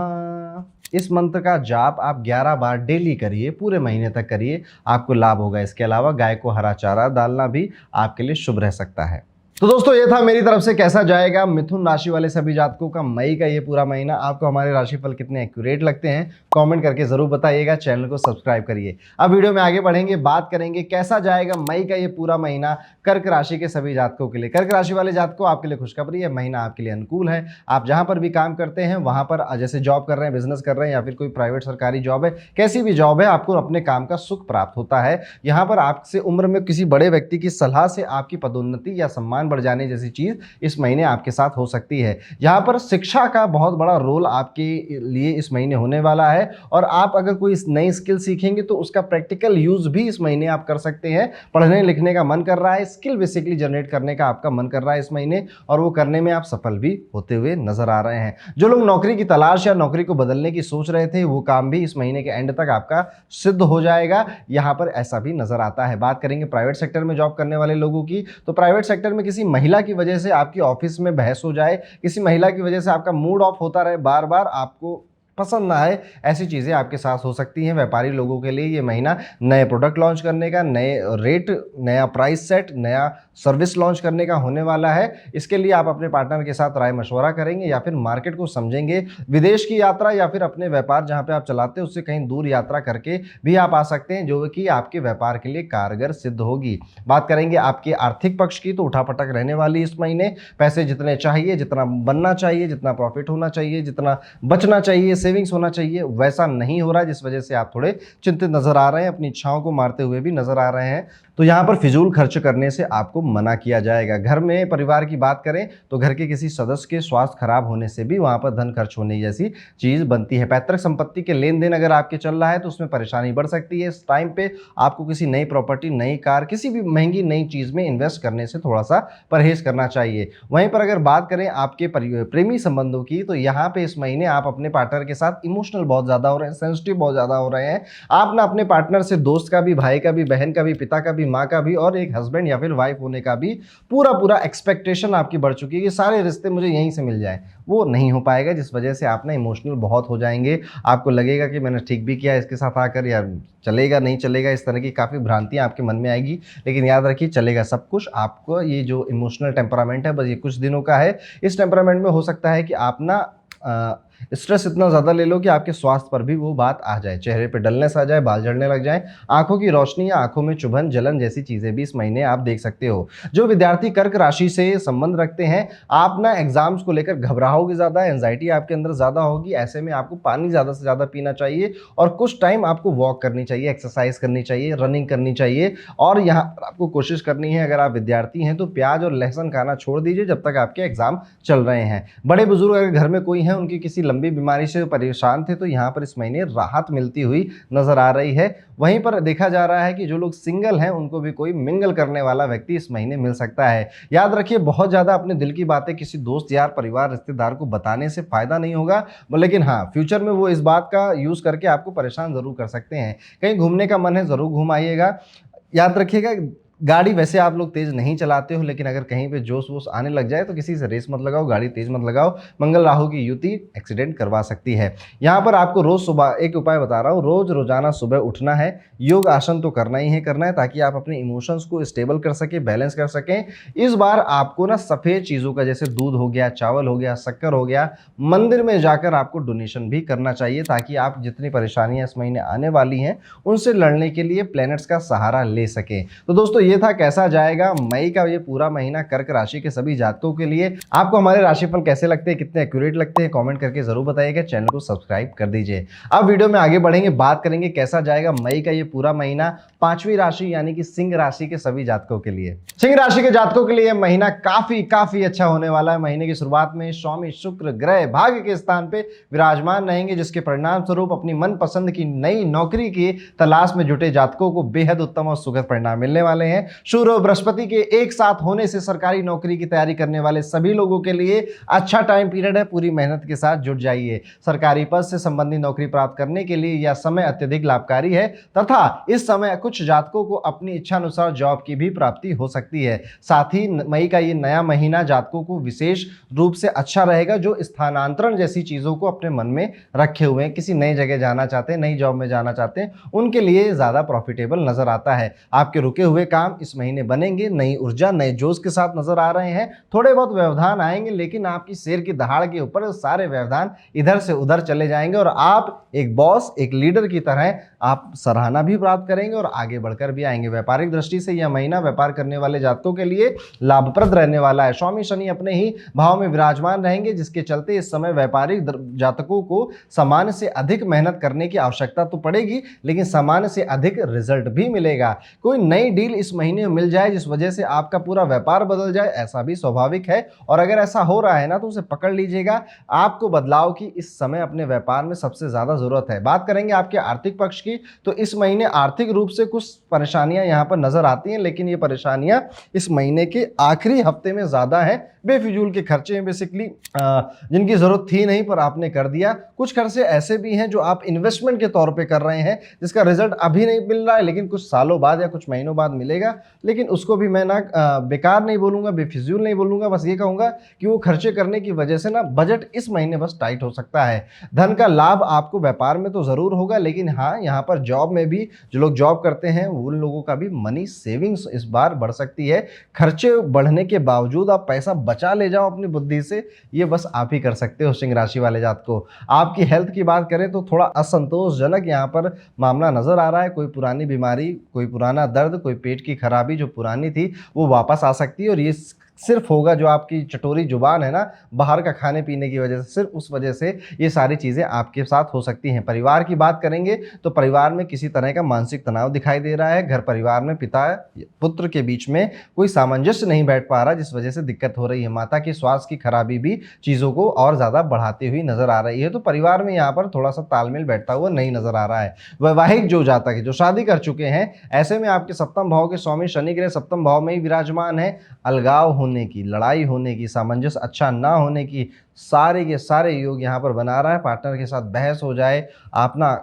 इस मंत्र का जाप आप 11 बार डेली करिए, पूरे महीने तक करिए, आपको लाभ होगा। इसके अलावा गाय को हरा चारा डालना भी आपके लिए शुभ रह सकता है। तो दोस्तों, ये था मेरी तरफ से कैसा जाएगा मिथुन राशि वाले सभी जातकों का मई का ये पूरा महीना। आपको हमारे राशिफल कितने एक्यूरेट लगते हैं कमेंट करके जरूर बताइएगा। चैनल को सब्सक्राइब करिए। अब वीडियो में आगे बढ़ेंगे, बात करेंगे कैसा जाएगा मई का ये पूरा महीना कर्क राशि के सभी जातकों के लिए। कर्क राशि वाले जातकों, आपके लिए खुशखबरी है, महीना आपके लिए अनुकूल है। आप जहां पर भी काम करते हैं वहां पर, जैसे जॉब कर रहे हैं, बिजनेस कर रहे हैं, या फिर कोई प्राइवेट सरकारी जॉब है, कैसी भी जॉब है, आपको अपने काम का सुख प्राप्त होता है। यहाँ पर आपसे उम्र में किसी बड़े व्यक्ति की सलाह से आपकी पदोन्नति या सम्मान बढ़ जाने जैसी चीज इस महीने आपके साथ हो सकती है। यहाँ पर शिक्षा का बहुत बड़ा रोल आपके लिए इस महीने होने वाला है, और आप अगर कोई नई स्किल सीखेंगे तो उसका प्रैक्टिकल यूज भी इस महीने आप कर सकते हैं। पढ़ने लिखने का मन कर रहा है, स्किल बेसिकली जनरेट करने का आपका मन कर रहा है इस महीने, और वो करने में आप सफल भी होते हुए नजर आ रहे हैं। जो लोग नौकरी की तलाश या नौकरी को बदलने की सोच रहे थे, वो काम भी इस महीने के एंड तक आपका सिद्ध हो जाएगा। यहाँ पर ऐसा भी नजर आता है। बात करेंगे प्राइवेट सेक्टर में जॉब करने वाले लोगों की, तो प्राइवेट सेक्टर में किसी महिला की वजह से आपकी ऑफिस में बहस हो जाए, किसी महिला की वजह से आपका मूड ऑफ होता रहे, बार बार आपको पसंद ना आए, ऐसी चीज़ें आपके साथ हो सकती हैं। व्यापारी लोगों के लिए ये महीना नए प्रोडक्ट लॉन्च करने का, नए रेट, नया प्राइस सेट, नया सर्विस लॉन्च करने का होने वाला है। इसके लिए आप अपने पार्टनर के साथ राय मशवरा करेंगे या फिर मार्केट को समझेंगे। विदेश की यात्रा या फिर अपने व्यापार जहां पे आप चलाते हैं उससे कहीं दूर यात्रा करके भी आप आ सकते हैं, जो कि आपके व्यापार के लिए कारगर सिद्ध होगी। बात करेंगे आपके आर्थिक पक्ष की, तो उठापटक रहने वाली इस महीने। पैसे जितने चाहिए, जितना बनना चाहिए, जितना प्रॉफिट होना चाहिए, जितना बचना चाहिए, सेविंग्स होना चाहिए, वैसा नहीं हो रहा है, जिस वजह से आप थोड़े चिंतित नजर आ रहे हैं, अपनी इच्छाओं को मारते हुए भी नजर आ रहे हैं। तो यहाँ पर फिजूल खर्च करने से आपको मना किया जाएगा। घर में परिवार की बात करें तो घर के किसी सदस्य के स्वास्थ्य खराब होने से भी वहाँ पर धन खर्च होने जैसी चीज़ बनती है। पैतृक संपत्ति के लेन देन अगर आपके चल रहा है तो उसमें परेशानी बढ़ सकती है। इस टाइम पे आपको किसी नई प्रॉपर्टी, नई कार, किसी भी महंगी नई चीज़ में इन्वेस्ट करने से थोड़ा सा परहेज करना चाहिए। वहीं पर अगर बात करें आपके प्रेमी संबंधों की, तो यहाँ पे इस महीने आप अपने पार्टनर के साथ इमोशनल बहुत ज़्यादा हो रहे हैं, सेंसिटिव बहुत ज़्यादा हो रहे हैं। आप ना अपने पार्टनर से दोस्त का भी, भाई का भी, बहन का भी, पिता का भी, माँ का भी, और एक हस्बैंड या फिर वाइफ होने का भी पूरा एक्सपेक्टेशन आपकी बढ़ चुकी है कि सारे रिश्ते मुझे यहीं से मिल जाए। वो नहीं हो पाएगा, जिस वजह से आप ना इमोशनल बहुत हो जाएंगे। आपको लगेगा कि मैंने ठीक भी किया इसके साथ आकर, यार चलेगा नहीं चलेगा, इस तरह की काफ़ी भ्रांतियां आपके मन में आएगी। लेकिन याद रखिए, चलेगा सब कुछ। आपको ये जो इमोशनल टेम्परामेंट है बस ये कुछ दिनों का है। इस टेम्परामेंट में हो सकता है कि आप ना स्ट्रेस इतना ज़्यादा ले लो कि आपके स्वास्थ्य पर भी वो बात आ जाए, चेहरे पे डलनेस आ जाए, बाल झड़ने लग जाए, आंखों की रोशनी या आंखों में चुभन जलन जैसी चीज़ें भी इस महीने आप देख सकते हो। जो विद्यार्थी कर्क राशि से संबंध रखते हैं, आप ना एग्जाम्स को लेकर घबराओगे ज़्यादा, एंजाइटी आपके अंदर ज़्यादा होगी। ऐसे में आपको पानी ज़्यादा से ज़्यादा पीना चाहिए और कुछ टाइम आपको वॉक करनी चाहिए, एक्सरसाइज करनी चाहिए, रनिंग करनी चाहिए। और यहाँ पर आपको कोशिश करनी है, अगर आप विद्यार्थी हैं तो प्याज और लहसुन खाना छोड़ दीजिए जब तक आपके एग्जाम चल रहे हैं। बड़े बुजुर्ग अगर घर में कोई है, उनकी किसी लंबी बीमारी से परेशान थे, तो यहाँ पर इस महीने राहत मिलती हुई नजर आ रही है। वहीं पर देखा जा रहा है कि जो लोग सिंगल हैं उनको भी कोई मिंगल करने वाला व्यक्ति इस महीने मिल सकता है। याद रखिए, बहुत ज़्यादा अपने दिल की बातें किसी दोस्त, यार, परिवार, रिश्तेदार को बताने से फायदा नहीं होगा, लेकिन हाँ, फ्यूचर में वो इस बात का यूज़ करके आपको परेशान ज़रूर कर सकते हैं। कहीं घूमने का मन है, ज़रूर घूम आइएगा। याद रखिएगा, गाड़ी वैसे आप लोग तेज़ नहीं चलाते हो, लेकिन अगर कहीं पे जोश वोश आने लग जाए तो किसी से रेस मत लगाओ, गाड़ी तेज़ मत लगाओ। मंगल राहु की युति एक्सीडेंट करवा सकती है। यहाँ पर आपको रोज़ सुबह एक उपाय बता रहा हूँ, रोज़ाना सुबह उठना है, योग आसन तो करना ही है करना है, ताकि आप अपने इमोशंस को स्टेबल कर सकें, बैलेंस कर सकें। इस बार आपको ना सफ़ेद चीज़ों का, जैसे दूध हो गया, चावल हो गया, शक्कर हो गया, मंदिर में जाकर आपको डोनेशन भी करना चाहिए, ताकि आप जितनी परेशानियाँ इस महीने आने वाली हैं उनसे लड़ने के लिए प्लैनेट्स का सहारा ले सकें। तो दोस्तों, ये था कैसा जाएगा मई का ये पूरा महीना कर्क राशि के सभी जातकों के लिए। आपको हमारे राशिफल कैसे लगते हैं, कितने एक्यूरेट लगते हैं, कमेंट करके जरूर बताइएगा। चैनल को सब्सक्राइब कर दीजिए। अब वीडियो में आगे बढ़ेंगे, बात करेंगे कैसा जाएगा मई का ये पूरा महीना पांचवी राशि यानी कि सिंह राशि के सभी जातकों के लिए। सिंह राशि के जातकों के लिए महीना काफी अच्छा होने वाला है। महीने की शुरुआत में स्वामी शुक्र ग्रह भाग्य के स्थान पे विराजमान रहेंगे, जिसके परिणाम स्वरूप अपनी मनपसंद की नई नौकरी की तलाश में जुटे जातकों को बेहद उत्तम और सुखद परिणाम मिलने वाले हैं। सूर्य और बृहस्पति के एक साथ होने से सरकारी नौकरी की तैयारी करने वाले सभी लोगों के लिए अच्छा टाइम पीरियड है। पूरी मेहनत के साथ जुट जाइए। सरकारी पद से संबंधित नौकरी प्राप्त करने के लिए यह समय अत्यधिक लाभकारी है तथा इस समय कुछ जातकों को अपनी इच्छा अनुसार जॉब की भी प्राप्ति हो सकती है। साथ ही मई का ये नया महीना जातकों को विशेष रूप से अच्छा रहेगा, जो स्थानांतरण जैसी चीजों को अपने मन में रखे हुए हैं, किसी नई जगह जाना चाहते हैं, नई जॉब में जाना चाहते हैं, उनके लिए ज्यादा प्रॉफिटेबल नजर आता है। आपके रुके हुए काम इस महीने बनेंगे, नई ऊर्जा नए जोश के साथ नजर आ रहे हैं। थोड़े बहुत व्यवधान आएंगे, लेकिन आपकी शेर की दहाड़ के ऊपर सारे व्यवधान इधर से उधर चले जाएंगे और आप एक बॉस, एक लीडर की तरह आप सराहना भी प्राप्त करेंगे और आगे बढ़कर भी आएंगे। व्यापारिक दृष्टि से यह महीना व्यापार करने वाले जातकों के लिए लाभप्रद रहने वाला है। स्वामी शनि अपने ही भाव में विराजमान रहेंगे, जिसके चलते इस समय व्यापारिक जातकों को सामान्य से अधिक मेहनत करने की आवश्यकता तो पड़ेगी, लेकिन सामान्य से अधिक रिजल्ट भी मिलेगा। कोई नई डील इस महीने में मिल जाए जिस वजह से आपका पूरा व्यापार बदल जाए, ऐसा भी स्वाभाविक है। और अगर ऐसा हो रहा है ना, तो उसे पकड़ लीजिएगा। आपको बदलाव की इस समय अपने व्यापार में सबसे ज्यादा जरूरत है। बात करेंगे आपके आर्थिक पक्ष की, तो इस महीने आर्थिक रूप से कुछ परेशानियां यहां पर नजर आती हैं, लेकिन ये परेशानियां इस महीने के आखिरी हफ्ते में ज्यादा है। बेफिजूल के खर्चे हैं बेसिकली, जिनकी जरूरत थी नहीं पर आपने कर दिया। कुछ खर्चे ऐसे भी हैं जो आप इन्वेस्टमेंट के तौर पे कर रहे हैं, जिसका रिजल्ट अभी नहीं मिल रहा है, लेकिन कुछ सालों बाद या कुछ महीनों बाद मिलेगा। लेकिन उसको भी मैं ना बेकार नहीं बोलूंगा, बेफिजूल नहीं बोलूंगा, बस ये कहूंगा कि वो खर्चे करने की वजह से ना बजट इस महीने बस टाइट हो सकता है। धन का लाभ आपको व्यापार में तो जरूर होगा, लेकिन हाँ, यहाँ पर जॉब में भी जो लोग जॉब करते हैं उन लोगों का भी मनी सेविंग्स इस बार बढ़ सकती है। खर्चे बढ़ने के बावजूद आप पैसा बचा ले जाओ अपनी बुद्धि से, ये बस आप ही कर सकते हो सिंह राशि वाले जात को। आपकी हेल्थ की बात करें तो थोड़ा असंतोषजनक यहाँ पर मामला नजर आ रहा है। कोई पुरानी बीमारी, कोई पुराना दर्द, कोई पेट की खराबी जो पुरानी थी वो वापस आ सकती है, और ये सिर्फ होगा जो आपकी चटोरी जुबान है ना, बाहर का खाने पीने की वजह से, सिर्फ उस वजह से ये सारी चीज़ें आपके साथ हो सकती हैं। परिवार की बात करेंगे तो परिवार में किसी तरह का मानसिक तनाव दिखाई दे रहा है। घर परिवार में पिता पुत्र के बीच में कोई सामंजस्य नहीं बैठ पा रहा, जिस वजह से दिक्कत हो रही है। माता की स्वास्थ्य की खराबी भी चीज़ों को और ज़्यादा बढ़ाती हुई नजर आ रही है। तो परिवार में यहाँ पर थोड़ा सा तालमेल बैठता हुआ नहीं नजर आ रहा है। वैवाहिक जो जातक है, जो शादी कर चुके हैं, ऐसे में आपके सप्तम भाव के स्वामी शनि ग्रह सप्तम भाव में ही विराजमान है। अलगाव होने की, लड़ाई होने की, सामंजस्य अच्छा ना होने की सारे के सारे योग यहाँ पर बना रहा है। पार्टनर के साथ बहस हो जाए, आप ना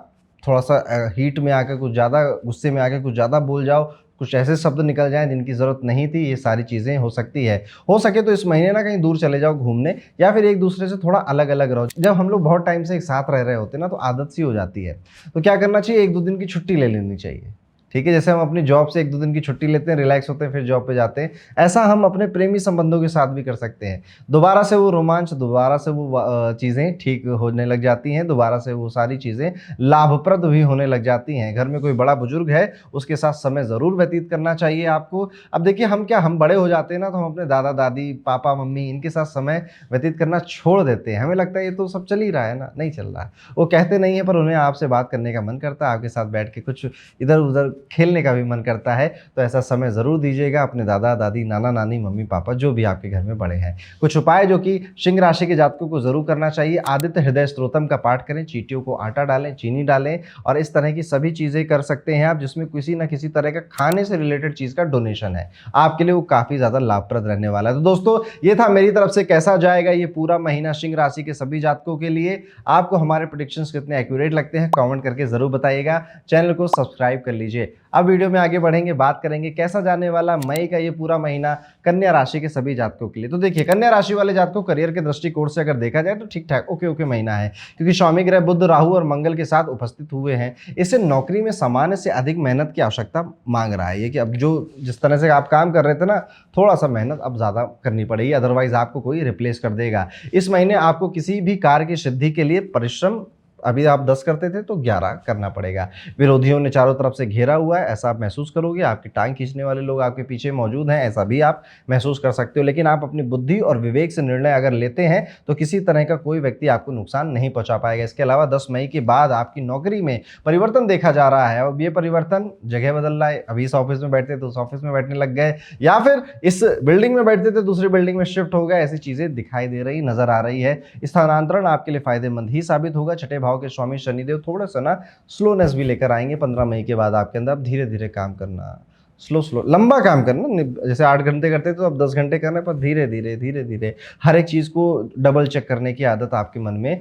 थोड़ा सा हीट में आकर कुछ ज़्यादा, गुस्से में आकर कुछ ज़्यादा बोल जाओ, कुछ ऐसे शब्द निकल जाएं जिनकी ज़रूरत नहीं थी, ये सारी चीज़ें हो सकती है। हो सके तो इस महीने ना कहीं दूर चले जाओ घूमने, या फिर एक दूसरे से थोड़ा अलग अलग रहो। जब हम लोग बहुत टाइम से एक साथ रह रहे होते हैं ना, तो आदत सी हो जाती है। तो क्या करना चाहिए, 1-2 दिन की छुट्टी ले लेनी चाहिए। ठीक है, जैसे हम अपनी जॉब से 1-2 दिन की छुट्टी लेते हैं, रिलैक्स होते हैं, फिर जॉब पे जाते हैं, ऐसा हम अपने प्रेमी संबंधों के साथ भी कर सकते हैं। दोबारा से वो रोमांच, दोबारा से वो चीज़ें ठीक होने लग जाती हैं, दोबारा से वो सारी चीज़ें लाभप्रद भी होने लग जाती हैं। घर में कोई बड़ा बुजुर्ग है, उसके साथ समय ज़रूर व्यतीत करना चाहिए आपको। अब देखिए हम बड़े हो जाते हैं ना, तो हम अपने दादा-दादी, पापा-मम्मी इनके साथ समय व्यतीत करना छोड़ देते हैं। हमें लगता है ये तो सब चल ही रहा है ना, नहीं चल रहा है। वो कहते नहीं है, पर उन्हें आपसे बात करने का मन करता है, आपके साथ बैठ के कुछ इधर-उधर खेलने का भी मन करता है। तो ऐसा समय ज़रूर दीजिएगा अपने दादा-दादी, नाना-नानी, मम्मी-पापा जो भी आपके घर में बड़े हैं। कुछ उपाय जो कि सिंह राशि के जातकों को ज़रूर करना चाहिए। आदित्य हृदय स्तोत्रम का पाठ करें, चींटियों को आटा डालें, चीनी डालें और इस तरह की सभी चीज़ें कर सकते हैं आप, जिसमें किसी न किसी तरह का खाने से रिलेटेड चीज़ का डोनेशन है। आपके लिए वो काफ़ी ज़्यादा लाभप्रद रहने वाला है। तो दोस्तों, ये था मेरी तरफ से कैसा जाएगा ये पूरा महीना सिंह राशि के सभी जातकों के लिए। आपको हमारे प्रेडिक्शंस कितने एक्यूरेट लगते हैं, कमेंट करके ज़रूर बताइएगा। चैनल को सब्सक्राइब कर लीजिए। अब वीडियो में आगे बढ़ेंगे, बात करेंगे कैसा जाने वाला मई का ये पूरा महीना कन्या राशि के सभी जातकों के लिए। तो देखिए, कन्या राशि वाले जातकों करियर के दृष्टिकोण से अगर देखा जाए तो ठीक-ठाक ओके महीना है, क्योंकि स्वामी ग्रह बुध, राहु और मंगल के साथ उपस्थित हुए हैं। इससे नौकरी में सामान्य से अधिक मेहनत की आवश्यकता मांग रहा है। ये कि अब जो जिस तरह से आप काम कर रहे थे ना, थोड़ा-सा मेहनत अब ज़्यादा करनी पड़ेगी, अदरवाइज़ आपको कोई रिप्लेस कर देगा। इस महीने आपको किसी भी कार्य की सिद्धि के लिए परिश्रम अभी आप 10 करते थे तो 11 करना पड़ेगा। विरोधियों ने चारों तरफ से घेरा हुआ है, ऐसा आप महसूस करोगे। आपकी टांग खींचने वाले लोग आपके पीछे मौजूद हैं, ऐसा भी आप महसूस कर सकते हो। लेकिन आप अपनी बुद्धि और विवेक से निर्णय अगर लेते हैं तो किसी तरह का कोई व्यक्ति आपको नुकसान नहीं पहुंचा पाएगा। इसके अलावा 10 मई के बाद आपकी नौकरी में परिवर्तन देखा जा रहा है। अब ये परिवर्तन जगह बदल रहा है। अभी इस ऑफिस में बैठते थे तो उस ऑफिस में बैठने लग गए, या फिर इस बिल्डिंग में बैठते थे दूसरी बिल्डिंग में शिफ्ट हो गए। ऐसी चीजें दिखाई दे रही, नजर आ रही है। स्थानांतरण आपके लिए फायदेमंद ही साबित होगा। छठे भाव के स्वामी शनिदेव थोड़ा सा ना स्लोनेस भी लेकर आएंगे 15 मई के बाद आपके अंदर। धीरे धीरे काम करना, स्लो लंबा काम करना, जैसे 8 घंटे करते तो अब 10 घंटे करना, पर धीरे धीरे हर एक चीज़ को डबल चेक करने की आदत आपके मन में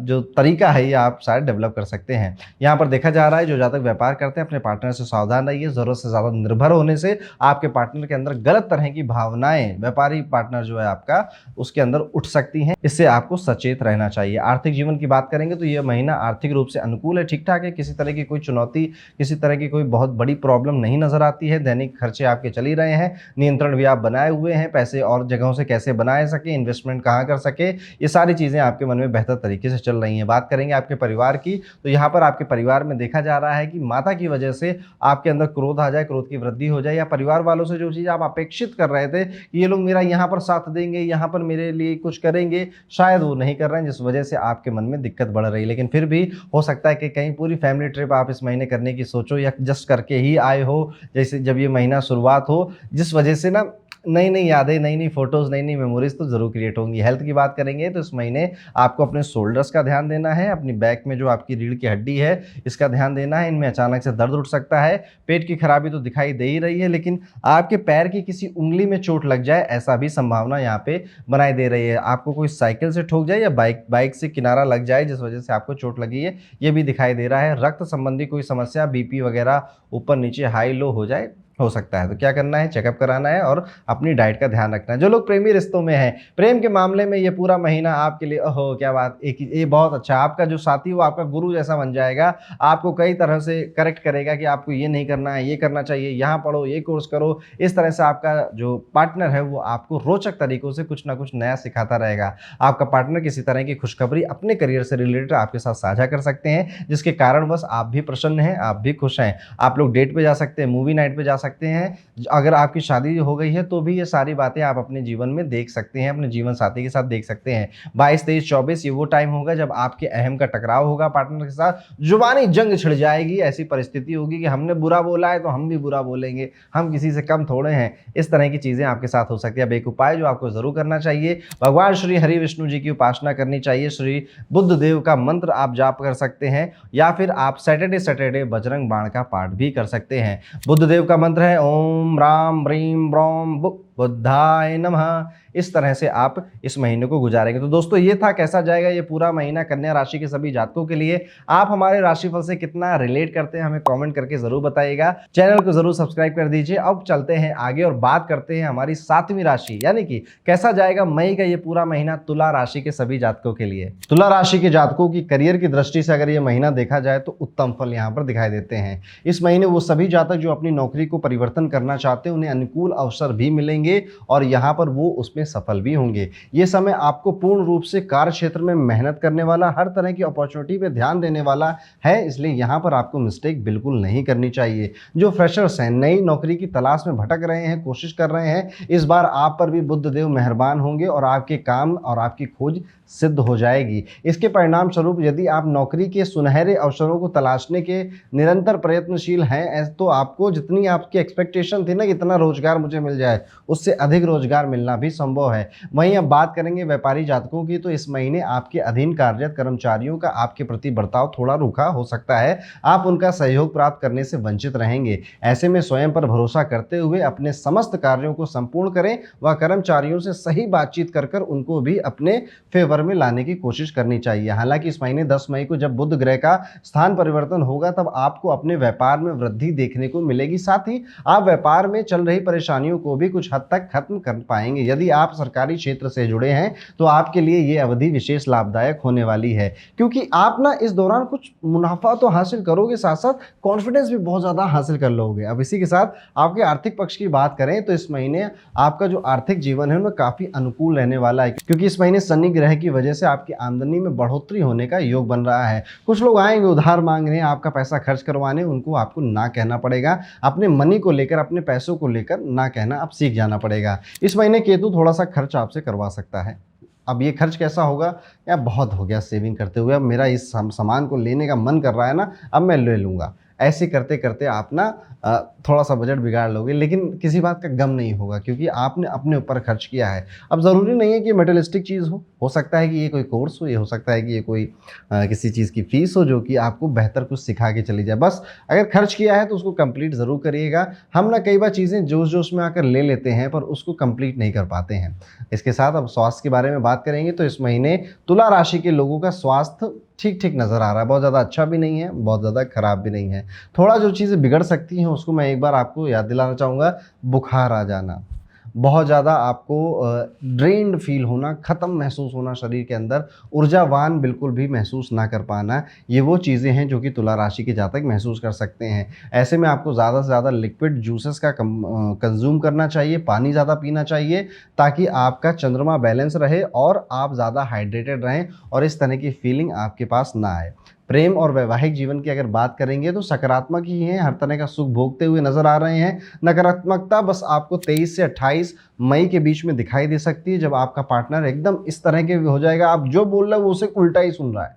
जो तरीका है ये आप शायद डेवलप कर सकते हैं। यहाँ पर देखा जा रहा है जो जातक व्यापार करते हैं अपने पार्टनर से सावधान रहिए। ज़रूरत से ज़्यादा निर्भर होने से आपके पार्टनर के अंदर गलत तरह की भावनाएं, व्यापारी पार्टनर जो है आपका, उसके अंदर उठ सकती हैं। इससे आपको सचेत रहना चाहिए। आर्थिक जीवन की बात करेंगे तो यह महीना आर्थिक रूप से अनुकूल है, ठीक ठाक है। किसी तरह की कोई चुनौती, किसी तरह की कोई बहुत बड़ी प्रॉब्लम नहीं नजर आती है। दैनिक खर्चे आपके चल ही रहे हैं, नियंत्रण भी आप बनाए हुए हैं। पैसे और जगहों से कैसे बनाए सके, इन्वेस्टमेंट कहाँ कर सके, ये सारी चीज़ें आपके मन में बेहतर तरीके से चल रही हैं। बात करेंगे आपके परिवार की, तो यहाँ पर आपके परिवार में देखा जा रहा है कि माता की वजह से आपके अंदर क्रोध आ जाए, क्रोध की वृद्धि हो जाए, या परिवार वालों से जो चीज़ आप अपेक्षित कर रहे थे कि ये लोग मेरा यहाँ पर साथ देंगे, यहाँ पर मेरे लिए कुछ करेंगे, शायद वो नहीं कर रहे हैं, जिस वजह से आपके मन में दिक्कत बढ़ रही है। लेकिन फिर भी हो सकता है कि कहीं पूरी फैमिली ट्रिप आप इस महीने करने की सोचो, या जस्ट करके ही आए हो, जैसे जब ये महीना शुरुआत हो, जिस वजह से ना नई नई यादें, नई नई फोटोज़, नई नई मेमोरीज तो ज़रूर क्रिएट होंगी। हेल्थ की बात करेंगे तो इस महीने आपको अपने शोल्डर्स का ध्यान देना है, अपनी बैक में जो आपकी रीढ़ की हड्डी है इसका ध्यान देना है। इनमें अचानक से दर्द उठ सकता है। पेट की खराबी तो दिखाई दे ही रही है, लेकिन आपके पैर की किसी उंगली में चोट लग जाए, ऐसा भी संभावना यहाँ पे बनाई दे रही है। आपको कोई साइकिल से ठोक जाए या बाइक से किनारा लग जाए, जिस वजह से आपको चोट लगी है, ये भी दिखाई दे रहा है। रक्त संबंधी कोई समस्या, बीपी वगैरह ऊपर नीचे, हाई लो हो सकता है। तो क्या करना है, चेकअप कराना है और अपनी डाइट का ध्यान रखना है। जो लोग प्रेमी रिश्तों में हैं, प्रेम के मामले में ये पूरा महीना आपके लिए, ओहो क्या बात, ये बहुत अच्छा। आपका जो साथी वो आपका गुरु जैसा बन जाएगा। आपको कई तरह से करेक्ट करेगा कि आपको ये नहीं करना है, ये करना चाहिए, यहाँ पढ़ो, ये कोर्स करो। इस तरह से आपका जो पार्टनर है वो आपको रोचक तरीकों से कुछ ना कुछ नया सिखाता रहेगा। आपका पार्टनर किसी तरह की खुशखबरी अपने करियर से रिलेटेड आपके साथ साझा कर सकते हैं, जिसके कारणवश आप भी प्रसन्न हैं, आप भी खुश हैं। आप लोग डेट पे जा सकते हैं, मूवी नाइट पे जा सकते हैं। अगर आपकी शादी हो गई है तो भी ये सारी बातें आप अपने जीवन में देख सकते हैं, अपने जीवन साथी के साथ देख सकते हैं। 22, 23, 24 ये वो टाइम होगा जब आपके अहम का टकराव होगा पार्टनर के साथ, जुबानी जंग छिड़ जाएगी। ऐसी परिस्थिति होगी कि हमने बुरा बोला है तो हम भी बुरा बोलेंगे, हम किसी से कम थोड़े हैं। इस तरह की चीजें आपके साथ हो सकती है। अब एक उपाय जो आपको जरूर करना चाहिए, भगवान श्री हरि विष्णु जी की उपासना करनी चाहिए। श्री बुद्ध देव का मंत्र आप जाप कर सकते हैं, या फिर आप सैटरडे बजरंग बाण का पाठ भी कर सकते हैं। बुद्ध देव का मंत्र है ओम राम ह्रीम ब्रोम बुक बुद्धाय नमः। इस तरह से आप इस महीने को गुजारेंगे। तो दोस्तों ये था कैसा जाएगा ये पूरा महीना कन्या राशि के सभी जातकों के लिए। आप हमारे राशिफल से कितना रिलेट करते हैं हमें कमेंट करके जरूर बताइएगा। चैनल को जरूर सब्सक्राइब कर दीजिए। अब चलते हैं आगे और बात करते हैं हमारी 7वीं राशि यानी कि कैसा जाएगा मई का ये पूरा महीना तुला राशि के सभी जातकों के लिए। तुला राशि के जातकों की करियर की दृष्टि से अगर ये महीना देखा जाए तो उत्तम फल यहाँ पर दिखाई देते हैं। इस महीने वो सभी जातक जो अपनी नौकरी को परिवर्तन करना चाहते हैं उन्हें अनुकूल अवसर भी मिलेंगे और यहाँ पर वो उसमें सफल भी होंगे। ये समय आपको पूर्ण रूप से कार्य क्षेत्र में मेहनत करने वाला, हर तरह की अपॉर्चुनिटी पे ध्यान देने वाला है, इसलिए यहाँ पर आपको मिस्टेक बिल्कुल नहीं करनी चाहिए। जो फ्रेशर्स हैं, नई नौकरी की तलाश में भटक रहे हैं, कोशिश कर रहे हैं, इस बार आप पर भी बुद्ध देव मेहरबान होंगे और आपके काम और आपकी खोज सिद्ध हो जाएगी। इसके परिणाम स्वरूप यदि आप नौकरी के सुनहरे अवसरों को तलाशने के निरंतर प्रयत्नशील हैं तो आपको जितनी आपकी एक्सपेक्टेशन थी ना कितना रोजगार मुझे मिल जाए, उससे अधिक रोजगार मिलना भी संभव है। वहीं अब बात करेंगे व्यापारी जातकों की, तो इस महीने आपके अधीन कार्यरत कर्मचारियों का आपके प्रति बर्ताव थोड़ा रूखा हो सकता है। आप उनका सहयोग प्राप्त करने से वंचित रहेंगे। ऐसे में स्वयं पर भरोसा करते हुए अपने समस्त कार्यों को संपूर्ण करें व कर्मचारियों से सही बातचीत कर उनको भी अपने फेवर में लाने की कोशिश करनी चाहिए। हालांकि इस महीने 10 मई को जब बुध ग्रह का स्थान परिवर्तन होगा तब आपको अपने व्यापार में वृद्धि देखने को मिलेगी। साथ ही आप व्यापार में चल रही परेशानियों को भी कुछ हद तक खत्म कर पाएंगे। यदि आप सरकारी क्षेत्र से जुड़े हैं तो आपके लिए ये अवधि विशेष लाभदायक होने वाली है, क्योंकि आप ना इस दौरान कुछ मुनाफा तो हासिल करोगे, साथ साथ कॉन्फिडेंस भी बहुत ज्यादा हासिल कर लोगे। अब इसी के साथ आपके आर्थिक पक्ष की बात करें तो इस महीने आपका जो आर्थिक जीवन है उनमें काफी अनुकूल रहने वाला है, क्योंकि इस महीने शनि ग्रह की वजह से आपकी आमदनी में बढ़ोतरी होने का योग बन रहा है। कुछ लोग आएंगे उधार मांग रहे हैं आपका पैसा खर्च करवाने, उनको आपको ना कहना पड़ेगा। अपने मनी को लेकर, अपने पैसों को लेकर ना कहना अब सीख जाना पड़ेगा। इस महीने केतु थोड़ा सा खर्च आपसे करवा सकता है। अब ये खर्च कैसा होगा, या बहुत हो गया सेविंग करते हुए, अब मेरा इस सामान को लेने का मन कर रहा है ना, अब मैं ले लूँगा। ऐसे करते करते आप ना थोड़ा सा बजट बिगाड़ लोगे, लेकिन किसी बात का गम नहीं होगा क्योंकि आपने अपने ऊपर खर्च किया है। अब ज़रूरी नहीं है कि मटेरियलिस्टिक चीज़ हो सकता है कि ये कोई कोर्स हो, ये हो सकता है कि ये कोई किसी चीज़ की फ़ीस हो जो कि आपको बेहतर कुछ सिखा के चली जाए। बस अगर खर्च किया है तो उसको कंप्लीट ज़रूर करिएगा। हम ना कई बार चीज़ें जोश जोश में आकर ले लेते हैं पर उसको कंप्लीट नहीं कर पाते हैं। इसके साथ अब स्वास्थ्य के बारे में बात करेंगे तो इस महीने तुला राशि के लोगों का स्वास्थ्य ठीक ठीक नज़र आ रहा है। बहुत ज़्यादा अच्छा भी नहीं है, बहुत ज़्यादा खराब भी नहीं है। थोड़ा जो चीज़ें बिगड़ सकती हैं उसको मैं एक बार आपको याद दिलाना चाहूँगा। बुखार आ जाना, बहुत ज़्यादा आपको ड्रेन्ड फील होना, ख़त्म महसूस होना शरीर के अंदर, ऊर्जावान बिल्कुल भी महसूस ना कर पाना, ये वो चीज़ें हैं जो कि तुला राशि के जातक महसूस कर सकते हैं। ऐसे में आपको ज़्यादा से ज़्यादा लिक्विड जूसेस का कंज्यूम करना चाहिए, पानी ज़्यादा पीना चाहिए ताकि आपका चंद्रमा बैलेंस रहे और आप ज़्यादा हाइड्रेटेड रहें और इस तरह की फीलिंग आपके पास ना आए। प्रेम और वैवाहिक जीवन की अगर बात करेंगे तो सकारात्मक ही हैं, हर तरह का सुख भोगते हुए नजर आ रहे हैं। नकारात्मकता बस आपको 23 से 28 मई के बीच में दिखाई दे सकती है, जब आपका पार्टनर एकदम इस तरह के हो जाएगा, आप जो बोल रहे हो वो उसे उल्टा ही सुन रहा है।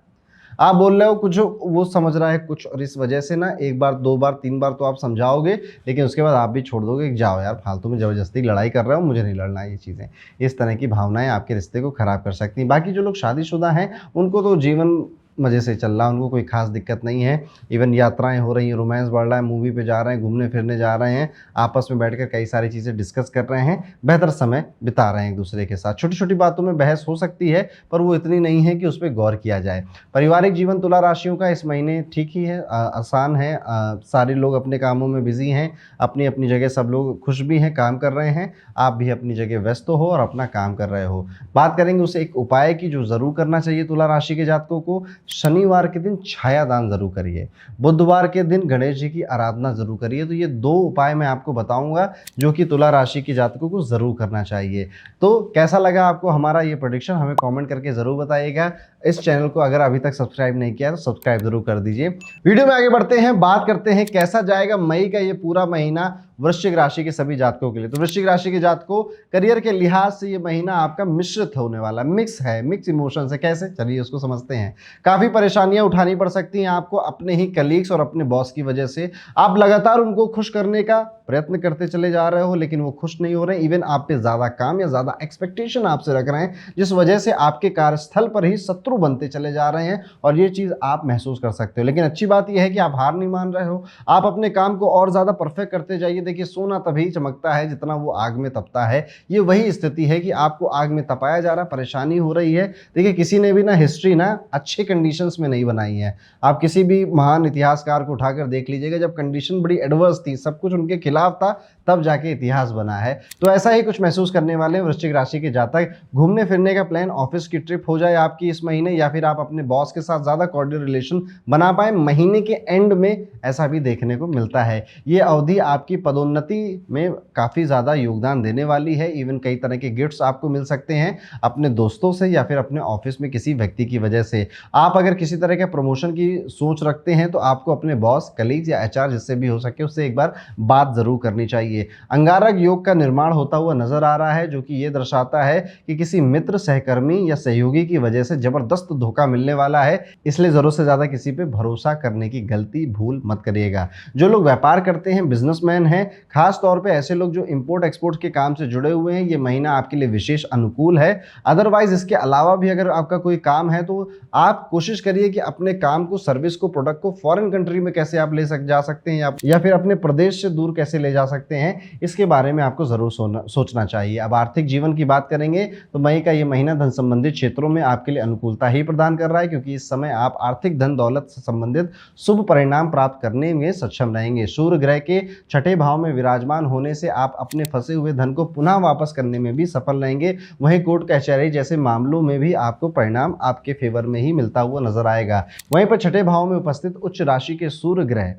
आप बोल रहे हो कुछ वो समझ रहा है कुछ, और इस वजह से ना एक बार, दो बार, तीन बार तो आप समझाओगे लेकिन उसके बाद आप भी छोड़ दोगे कि जाओ यार फालतू में ज़बरदस्ती लड़ाई कर रहे हो, मुझे नहीं लड़ना। ये चीज़ें, इस तरह की भावनाएं आपके रिश्ते को ख़राब कर सकती हैं। बाकी जो लोग शादीशुदा हैं उनको तो जीवन मज़े से चल रहा है, उनको कोई खास दिक्कत नहीं है। इवन यात्राएं हो रही हैं, रोमांस बढ़ रहा है, मूवी पे जा रहे हैं, घूमने फिरने जा रहे हैं, आपस में बैठकर कई सारी चीज़ें डिस्कस कर रहे हैं, बेहतर समय बिता रहे हैं एक दूसरे के साथ। छोटी छोटी बातों में बहस हो सकती है पर वो इतनी नहीं है कि उस पर गौर किया जाए। पारिवारिक जीवन तुला राशियों का इस महीने ठीक ही है, आसान है। सारे लोग अपने कामों में बिजी हैं, अपनी अपनी जगह सब लोग खुश भी हैं, काम कर रहे हैं। आप भी अपनी जगह व्यस्त हो और अपना काम कर रहे हो। बात करेंगे उसे एक उपाय की जो ज़रूर करना चाहिए तुला राशि के जातकों को। शनिवार के दिन छाया दान जरूर करिए, बुधवार के दिन गणेश जी की आराधना जरूर करिए। तो ये दो उपाय मैं आपको बताऊंगा जो कि तुला राशि के जातकों को जरूर करना चाहिए। तो कैसा लगा आपको हमारा ये प्रेडिक्शन, हमें कमेंट करके जरूर बताइएगा। इस चैनल को अगर अभी तक सब्सक्राइब नहीं किया तो सब्सक्राइब जरूर कर दीजिए। वीडियो में आगे बढ़ते हैं, बात करते हैं कैसा जाएगा मई का ये पूरा महीना वृश्चिक राशि के सभी जातकों के लिए। तो वृश्चिक राशि के जातकों, करियर के लिहाज से ये महीना आपका मिश्रित होने वाला, मिक्स है, मिक्स इमोशंस है। कैसे, चलिए उसको समझते हैं। काफ़ी परेशानियां उठानी पड़ सकती हैं आपको अपने ही कलीग्स और अपने बॉस की वजह से। आप लगातार उनको खुश करने का प्रयत्न करते चले जा रहे हो लेकिन वो खुश नहीं हो रहे, इवन आप पे ज्यादा काम या ज्यादा एक्सपेक्टेशन आपसे रख रहे हैं, जिस वजह से आपके कार्यस्थल पर ही शत्रु बनते चले जा रहे हैं और ये चीज आप महसूस कर सकते हो। लेकिन अच्छी बात यह है कि आप हार नहीं मान रहे हो, आप अपने काम को और ज्यादा परफेक्ट करते जाइए। देखिए, सोना तभी चमकता है जितना वो आग में तपता है। ये वही स्थिति है कि आपको आग में तपाया जा रहा, परेशानी हो रही है। देखिए, किसी ने भी ना हिस्ट्री ना अच्छे कंडीशंस में नहीं बनाई है। आप किसी भी महान इतिहासकार को उठाकर देख लीजिएगा, जब कंडीशन बड़ी एडवर्स थी, सब कुछ उनके खिलाफ था, तब जाके इतिहास बना है। तो ऐसा ही कुछ महसूस करने वाले वृश्चिक राशि के जातक। घूमने फिरने का प्लान, ऑफिस की ट्रिप हो जाए आपकी इस महीने, या फिर आप अपने बॉस के साथ ज्यादा कॉर्डियल रिलेशन बना पाए महीने के एंड में, ऐसा भी देखने को मिलता है। ये अवधि आपकी पदोन्नति में काफी ज्यादा योगदान देने वाली है। इवन कई तरह के गिफ्ट्स आपको मिल सकते हैं अपने दोस्तों से या फिर अपने ऑफिस में किसी व्यक्ति की वजह से। आप अगर किसी तरह के प्रमोशन की सोच रखते हैं तो आपको अपने बॉस, कलीग्स या एचआर जिससे भी हो सके उससे एक बार बात जरूर करनी चाहिए। अंगारक योग का निर्माण होता हुआ नजर आ रहा है, जो कि यह दर्शाता है कि किसी मित्र, सहकर्मी या सहयोगी की वजह से जबरदस्त धोखा मिलने वाला है। इसलिए जरूरत से ज्यादा किसी पे भरोसा करने की गलती भूल मत करिएगा। जो लोग व्यापार करते हैं, बिजनेसमैन हैं, खास तौर पे ऐसे लोग जो इंपोर्ट एक्सपोर्ट के काम से जुड़े हुए हैं, ये महीना आपके लिए विशेष अनुकूल है। अदरवाइज इसके अलावा भी अगर आपका कोई काम है तो आप कोशिश करिए कि अपने काम को, सर्विस को, प्रोडक्ट को फॉरेन कंट्री में कैसे आप जा सकते हैं या फिर अपने प्रदेश से दूर कैसे ले जा सकते हैं, इसके बारे में आपको जरूर सोचना चाहिए। अब आर्थिक जीवन की बात करेंगे तो मई का ये महीना धन संबंधित क्षेत्रों में आपके लिए अनुकूलता ही प्रदान कर रहा है, क्योंकि इस समय आप आर्थिक धन दौलत से संबंधित शुभ परिणाम प्राप्त करने में सक्षम रहेंगे। सूर्य ग्रह के छठे भाव में विराजमान होने से आप अपने फंसे हुए धन को पुनः वापस करने में भी सफल रहेंगे। वहीं कोर्ट कचहरी जैसे मामलों में भी आपको परिणाम आपके फेवर में ही मिलता हुआ नजर आएगा। वहीं पर छठे भाव में उपस्थित उच्च राशि के सूर्य ग्रह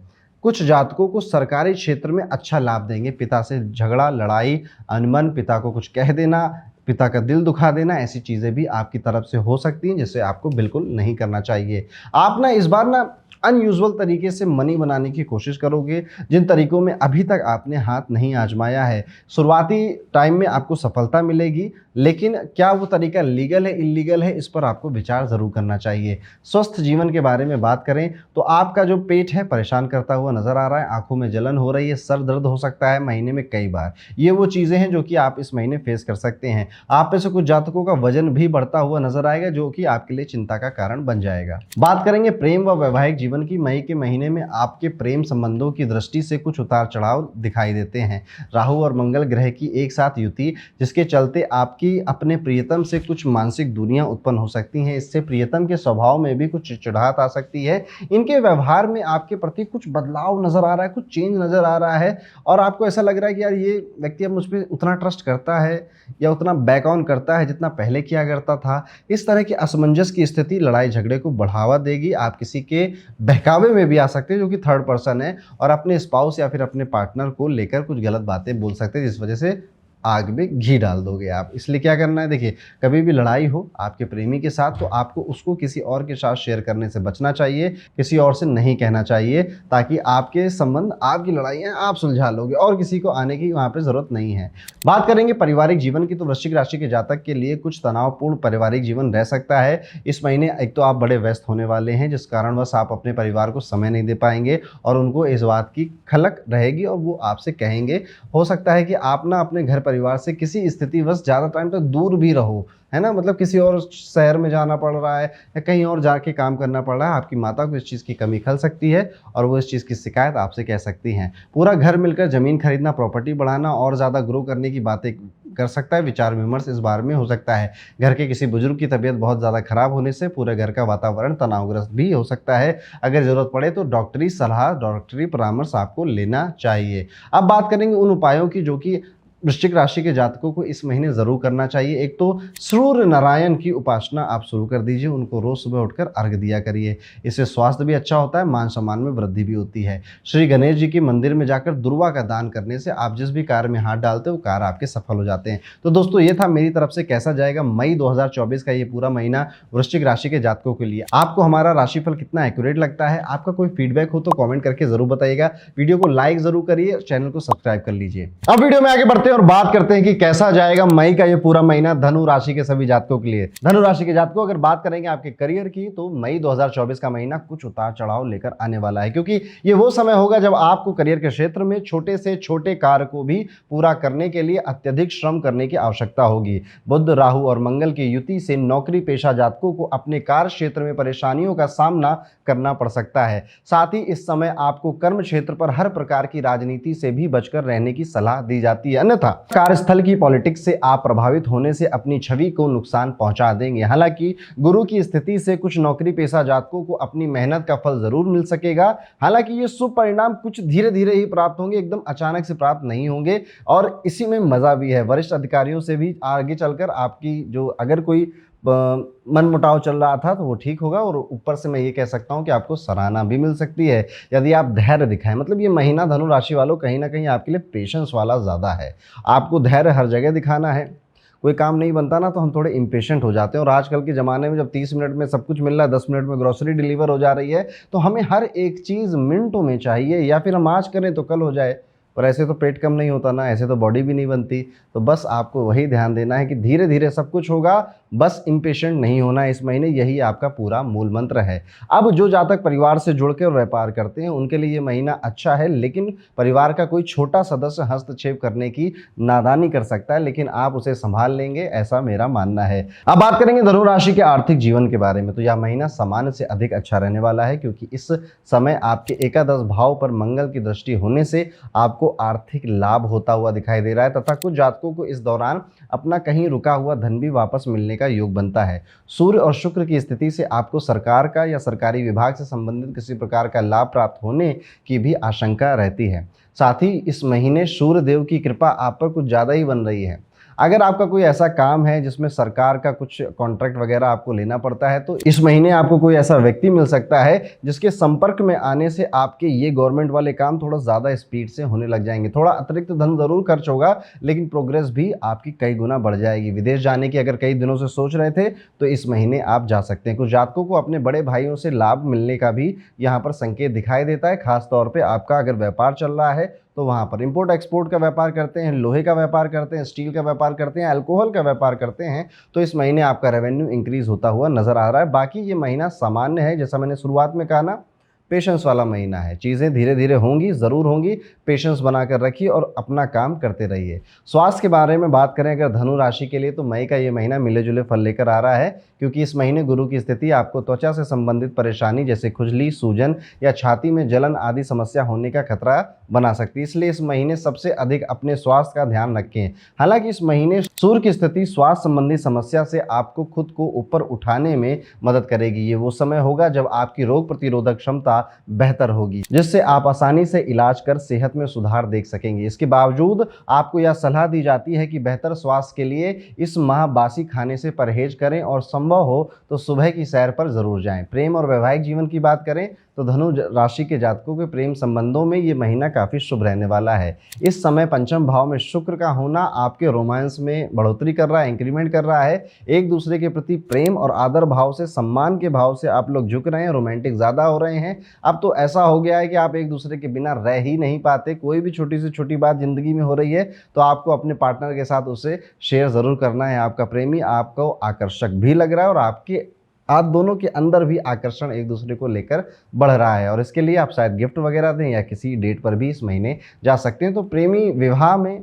कुछ जातकों को सरकारी क्षेत्र में अच्छा लाभ देंगे। पिता से झगड़ा, लड़ाई, अनबन, पिता को कुछ कह देना, पिता का दिल दुखा देना, ऐसी चीजें भी आपकी तरफ से हो सकती हैं, जिसे आपको बिल्कुल नहीं करना चाहिए। आप ना इस बार ना अनयूजुअल तरीके से मनी बनाने की कोशिश करोगे, जिन तरीकों में अभी तक आपने हाथ नहीं आजमाया है। शुरुआती टाइम में आपको सफलता मिलेगी, लेकिन क्या वो तरीका लीगल है, इलीगल है, इस पर आपको विचार जरूर करना चाहिए। स्वस्थ जीवन के बारे में बात करें तो आपका जो पेट है परेशान करता हुआ नजर आ रहा है, आंखों में जलन हो रही है, सर दर्द हो सकता है महीने में कई बार। ये वो चीजें हैं जो कि आप इस महीने फेस कर सकते हैं। आप में से कुछ जातकों का वजन भी बढ़ता हुआ नजर आएगा, जो कि आपके लिए चिंता का कारण बन जाएगा। बात करेंगे प्रेम व वैवाहिक जीवन की। मई के महीने में आपके प्रेम संबंधों की दृष्टि से कुछ उतार चढ़ाव दिखाई देते हैं। राहु और मंगल ग्रह की एक साथ युति, जिसके चलते आपकी अपने प्रियतम से कुछ मानसिक दूरियां उत्पन्न हो सकती हैं। इससे प्रियतम के स्वभाव में भी कुछ चिड़चिड़ाहट आ सकती है। इनके व्यवहार में आपके प्रति कुछ बदलाव नजर आ रहा है, कुछ चेंज नजर आ रहा है, और आपको ऐसा लग रहा है कि यार ये व्यक्ति अब मुझ पर उतना ट्रस्ट करता है या उतना बैक ऑन करता है जितना पहले किया करता था। इस तरह की असमंजस की स्थिति लड़ाई झगड़े को बढ़ावा देगी। आप किसी के बहकावे में भी आ सकते हैं जो कि थर्ड पर्सन है, और अपने स्पाउस या फिर अपने पार्टनर को लेकर कुछ गलत बातें बोल सकते हैं, जिस वजह से आग में घी डाल दोगे आप। इसलिए क्या करना है, देखिए, कभी भी लड़ाई हो आपके प्रेमी के साथ तो आपको उसको किसी और के साथ शेयर करने से बचना चाहिए, किसी और से नहीं कहना चाहिए, ताकि आपके संबंध, आपकी लड़ाइयाँ आप सुलझा लोगे और किसी को आने की वहाँ पे ज़रूरत नहीं है। बात करेंगे पारिवारिक जीवन की तो वृश्चिक राशि के जातक के लिए कुछ तनावपूर्ण पारिवारिक जीवन रह सकता है इस महीने। एक तो आप बड़े व्यस्त होने वाले हैं, जिस कारणवश आप अपने परिवार को समय नहीं दे पाएंगे और उनको इस बात की खलक रहेगी और वो आपसे कहेंगे। हो सकता है कि आप ना अपने घर परिवार से किसी स्थितिवश ज़्यादा टाइम तक दूर भी रहो, है ना, मतलब किसी और शहर में जाना पड़ रहा है या कहीं और जाके काम करना पड़ रहा है। आपकी माता को इस चीज़ की कमी खल सकती है और वो इस चीज़ की शिकायत आपसे कह सकती हैं। पूरा घर मिलकर ज़मीन खरीदना, प्रॉपर्टी बढ़ाना और ज़्यादा ग्रो करने की बातें कर सकता है। विचार विमर्श इस बारे में हो सकता है। घर के किसी बुजुर्ग की तबीयत बहुत ज़्यादा खराब होने से पूरे घर का वातावरण तनावग्रस्त भी हो सकता है। अगर ज़रूरत पड़े तो डॉक्टरी सलाह, डॉक्टरी परामर्श आपको लेना चाहिए। अब बात करेंगे उन उपायों की जो कि वृश्चिक राशि के जातकों को इस महीने जरूर करना चाहिए। एक तो सूर्य नारायण की उपासना आप शुरू कर दीजिए, उनको रोज सुबह उठकर अर्घ दिया करिए। इससे स्वास्थ्य भी अच्छा होता है, मान सम्मान में वृद्धि भी होती है। श्री गणेश जी के मंदिर में जाकर दुर्वा का दान करने से आप जिस भी कार्य में हाथ डालते हो वो कार्य आपके सफल हो जाते हैं। तो दोस्तों, ये था मेरी तरफ से कैसा जाएगा मई 2024 का ये पूरा महीना वृश्चिक राशि के जातकों के लिए। आपको हमारा राशिफल कितना एक्यूरेट लगता है? आपका कोई फीडबैक हो तो कॉमेंट करके जरूर बताइएगा। वीडियो को लाइक जरूर करिए, चैनल को सब्सक्राइब कर लीजिए। अब वीडियो में आगे बढ़ते हैं और बात करते हैं कि कैसा जाएगा मई का ये पूरा महीना धनु राशि के सभी जातकों के लिए। धनु राशि के जातकों अगर बात करेंगे आपके करियर की, तो मई 2024 का महीना कुछ उतार चढ़ाव लेकर आने वाला है, क्योंकि ये वो समय होगा जब आपको करियर के क्षेत्र में छोटे से छोटे कार्य को भी पूरा करने के लिए अत्यधिक श्रम करने की आवश्यकता होगी। बुध, राहु और मंगल की युति से नौकरी पेशा जातकों को अपने कार्य क्षेत्र में परेशानियों का सामना करना पड़ सकता है। साथ ही इस समय आपको कर्म क्षेत्र पर हर प्रकार की राजनीति से भी बचकर रहने की सलाह दी जाती है, अन्यथा कार्यस्थल की पॉलिटिक्स से आप प्रभावित होने से अपनी छवि को नुकसान पहुंचा देंगे। हालांकि गुरु की स्थिति से कुछ नौकरी पेशा जातकों को अपनी मेहनत का फल जरूर मिल सकेगा। हालांकि ये शुभ परिणाम कुछ धीरे धीरे ही प्राप्त होंगे, एकदम अचानक से प्राप्त नहीं होंगे, और इसी में मजा भी है। वरिष्ठ अधिकारियों से भी आगे चलकर आपकी जो अगर कोई मन मुटाव चल रहा था तो वो ठीक होगा, और ऊपर से मैं ये कह सकता हूँ कि आपको सराहना भी मिल सकती है यदि आप धैर्य दिखाएं। मतलब ये महीना धनु राशि वालों कहीं ना कहीं आपके लिए पेशेंस वाला ज़्यादा है। आपको धैर्य हर जगह दिखाना है। कोई काम नहीं बनता ना तो हम थोड़े इम्पेशेंट हो जाते हैं, और आजकल के ज़माने में जब 30 मिनट में सब कुछ मिल रहा है, 10 मिनट में ग्रोसरी डिलीवर हो जा रही है, तो हमें हर एक चीज़ मिनटों में चाहिए, या फिर हम आज करें तो कल हो जाए। पर ऐसे तो पेट कम नहीं होता ना, ऐसे तो बॉडी भी नहीं बनती। तो बस आपको वही ध्यान देना है कि धीरे धीरे सब कुछ होगा, बस इम्पेशेंट नहीं होना इस महीने, यही आपका पूरा मूल मंत्र है। अब जो जातक परिवार से जुड़कर व्यापार करते हैं उनके लिए ये महीना अच्छा है, लेकिन परिवार का कोई छोटा सदस्य हस्तक्षेप करने की नादानी कर सकता है, लेकिन आप उसे संभाल लेंगे, ऐसा मेरा मानना है। अब बात करेंगे धनु राशि के आर्थिक जीवन के बारे में, तो यह महीना सामान्य से अधिक अच्छा रहने वाला है, क्योंकि इस समय आपके एकादश भाव पर मंगल की दृष्टि होने से आपको आर्थिक लाभ होता हुआ दिखाई दे रहा है, तथा कुछ जातकों को इस दौरान अपना कहीं रुका हुआ धन भी वापस मिलने का योग बनता है। सूर्य और शुक्र की स्थिति से आपको सरकार का या सरकारी विभाग से संबंधित किसी प्रकार का लाभ प्राप्त होने की भी आशंका रहती है। साथ ही इस महीने सूर्य देव की कृपा आप पर कुछ ज़्यादा ही बन रही है। अगर आपका कोई ऐसा काम है जिसमें सरकार का कुछ कॉन्ट्रैक्ट वगैरह आपको लेना पड़ता है, तो इस महीने आपको कोई ऐसा व्यक्ति मिल सकता है जिसके संपर्क में आने से आपके ये गवर्नमेंट वाले काम थोड़ा ज़्यादा स्पीड से होने लग जाएंगे। थोड़ा अतिरिक्त धन ज़रूर खर्च होगा, लेकिन प्रोग्रेस भी आपकी कई गुना बढ़ जाएगी। विदेश जाने की अगर कई दिनों से सोच रहे थे तो इस महीने आप जा सकते हैं। कुछ जातकों को अपने बड़े भाइयों से लाभ मिलने का भी यहाँ पर संकेत दिखाई देता है। खासतौर पर आपका अगर व्यापार चल रहा है तो वहाँ पर इंपोर्ट एक्सपोर्ट का व्यापार करते हैं, लोहे का व्यापार करते हैं, स्टील का व्यापार करते हैं, अल्कोहल का व्यापार करते हैं, तो इस महीने आपका रेवेन्यू इंक्रीज होता हुआ नजर आ रहा है। बाकी ये महीना सामान्य है, जैसा मैंने शुरुआत में कहा ना, पेशेंस वाला महीना है। चीज़ें धीरे धीरे होंगी, ज़रूर होंगी, पेशेंस बनाकर रखिए और अपना काम करते रहिए। स्वास्थ्य के बारे में बात करें अगर धनु राशि के लिए, तो मई का ये महीना मिले जुले फल लेकर आ रहा है, क्योंकि इस महीने गुरु की स्थिति आपको त्वचा से संबंधित परेशानी जैसे खुजली, सूजन या छाती में जलन आदि समस्या होने का खतरा बना सकती है। इसलिए इस महीने सबसे अधिक अपने स्वास्थ्य का ध्यान रखें। हालांकि इस महीने सूर्य की स्थिति स्वास्थ्य संबंधी समस्या से आपको खुद को ऊपर उठाने में मदद करेगी। ये वो समय होगा जब आपकी रोग प्रतिरोधक क्षमता बेहतर होगी, जिससे आप आसानी से इलाज कर सेहत में सुधार देख सकेंगे। इसके बावजूद आपको यह सलाह दी जाती है कि बेहतर स्वास्थ्य के लिए इस माह बासी खाने से परहेज करें और संभव हो तो सुबह की सैर पर जरूर जाएं। प्रेम और वैवाहिक जीवन की बात करें तो धनु राशि के जातकों के प्रेम संबंधों में ये महीना काफ़ी शुभ रहने वाला है। इस समय पंचम भाव में शुक्र का होना आपके रोमांस में बढ़ोतरी कर रहा है, इंक्रीमेंट कर रहा है। एक दूसरे के प्रति प्रेम और आदर भाव से, सम्मान के भाव से आप लोग झुक रहे हैं, रोमांटिक ज़्यादा हो रहे हैं। अब तो ऐसा हो गया है कि आप एक दूसरे के बिना रह ही नहीं पाते। कोई भी छोटी से छोटी बात जिंदगी में हो रही है तो आपको अपने पार्टनर के साथ उसे शेयर ज़रूर करना है। आपका प्रेमी आपको आकर्षक भी लग रहा है, और आपके आप दोनों के अंदर भी आकर्षण एक दूसरे को लेकर बढ़ रहा है, और इसके लिए आप शायद गिफ्ट वगैरह दें या किसी डेट पर भी इस महीने जा सकते हैं। तो प्रेमी विवाह में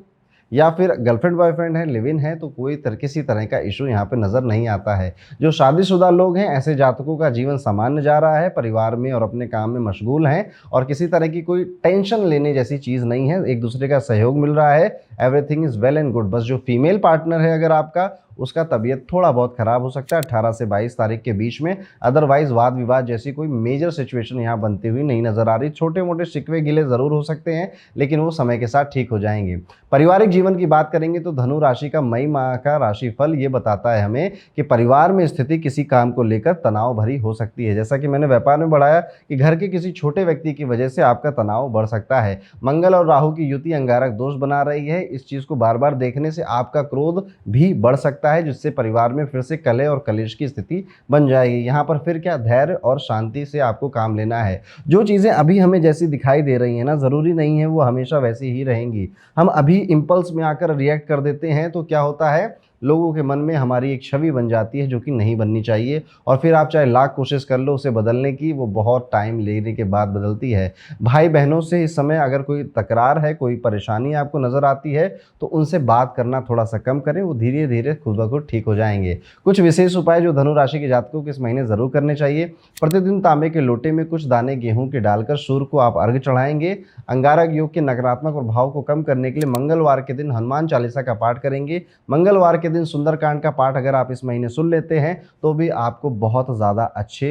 या फिर गर्लफ्रेंड बॉयफ्रेंड है, लिव इन है, तो कोई किसी तरह का इशू यहाँ पे नज़र नहीं आता है। जो शादीशुदा लोग हैं, ऐसे जातकों का जीवन सामान्य जा रहा है, परिवार में और अपने काम में मशगूल हैं, और किसी तरह की कोई टेंशन लेने जैसी चीज़ नहीं है। एक दूसरे का सहयोग मिल रहा है, everything is well and good. बस जो फीमेल पार्टनर है अगर आपका, उसका तबीयत थोड़ा बहुत ख़राब हो सकता है 18 से 22 तारीख के बीच में। अदरवाइज वाद विवाद जैसी कोई मेजर सिचुएशन यहाँ बनती हुई नहीं नज़र आ रही। छोटे मोटे शिकवे गिले ज़रूर हो सकते हैं, लेकिन वो समय के साथ ठीक हो जाएंगे। पारिवारिक जीवन की बात करेंगे तो धनु राशि का मई माह का राशिफल ये बताता है हमें कि परिवार में स्थिति किसी काम को लेकर तनाव भरी हो सकती है। जैसा कि मैंने व्यापार में बढ़ाया कि घर के किसी छोटे व्यक्ति की वजह से आपका तनाव बढ़ सकता है। मंगल और राहु की युति अंगारक दोष बना रही है। इस चीज़ को बार बार देखने से आपका क्रोध भी बढ़ सकता सकता है, जिससे परिवार में फिर से कलह और कलेश की स्थिति बन जाएगी। यहाँ पर फिर क्या, धैर्य और शांति से आपको काम लेना है। जो चीज़ें अभी हमें जैसी दिखाई दे रही हैं ना, ज़रूरी नहीं है वो हमेशा वैसी ही रहेंगी। हम अभी इम्पल्स में आकर रिएक्ट कर देते हैं तो क्या होता है, लोगों के मन में हमारी एक छवि बन जाती है जो कि नहीं बननी चाहिए, और फिर आप चाहे लाख कोशिश कर लो उसे बदलने की, वो बहुत टाइम लेने के बाद बदलती है। भाई बहनों से इस समय अगर कोई तकरार है, कोई परेशानी आपको नज़र आती है तो उनसे बात करना थोड़ा सा कम करें, वो धीरे धीरे खुद ब खुद ठीक हो जाएंगे। कुछ विशेष उपाय जो धनु राशि के जातकों को इस महीने ज़रूर करने चाहिए। प्रतिदिन तांबे के लोटे में कुछ दाने गेहूं के डालकर सूर्य को आप अर्घ्य चढ़ाएंगे। अंगारक योग के नकारात्मक प्रभाव को कम करने के लिए मंगलवार के दिन हनुमान चालीसा का पाठ करेंगे। मंगलवार के दिन सुंदरकांड का पाठ अगर आप इस महीने सुन लेते हैं तो भी आपको बहुत ज़्यादा अच्छे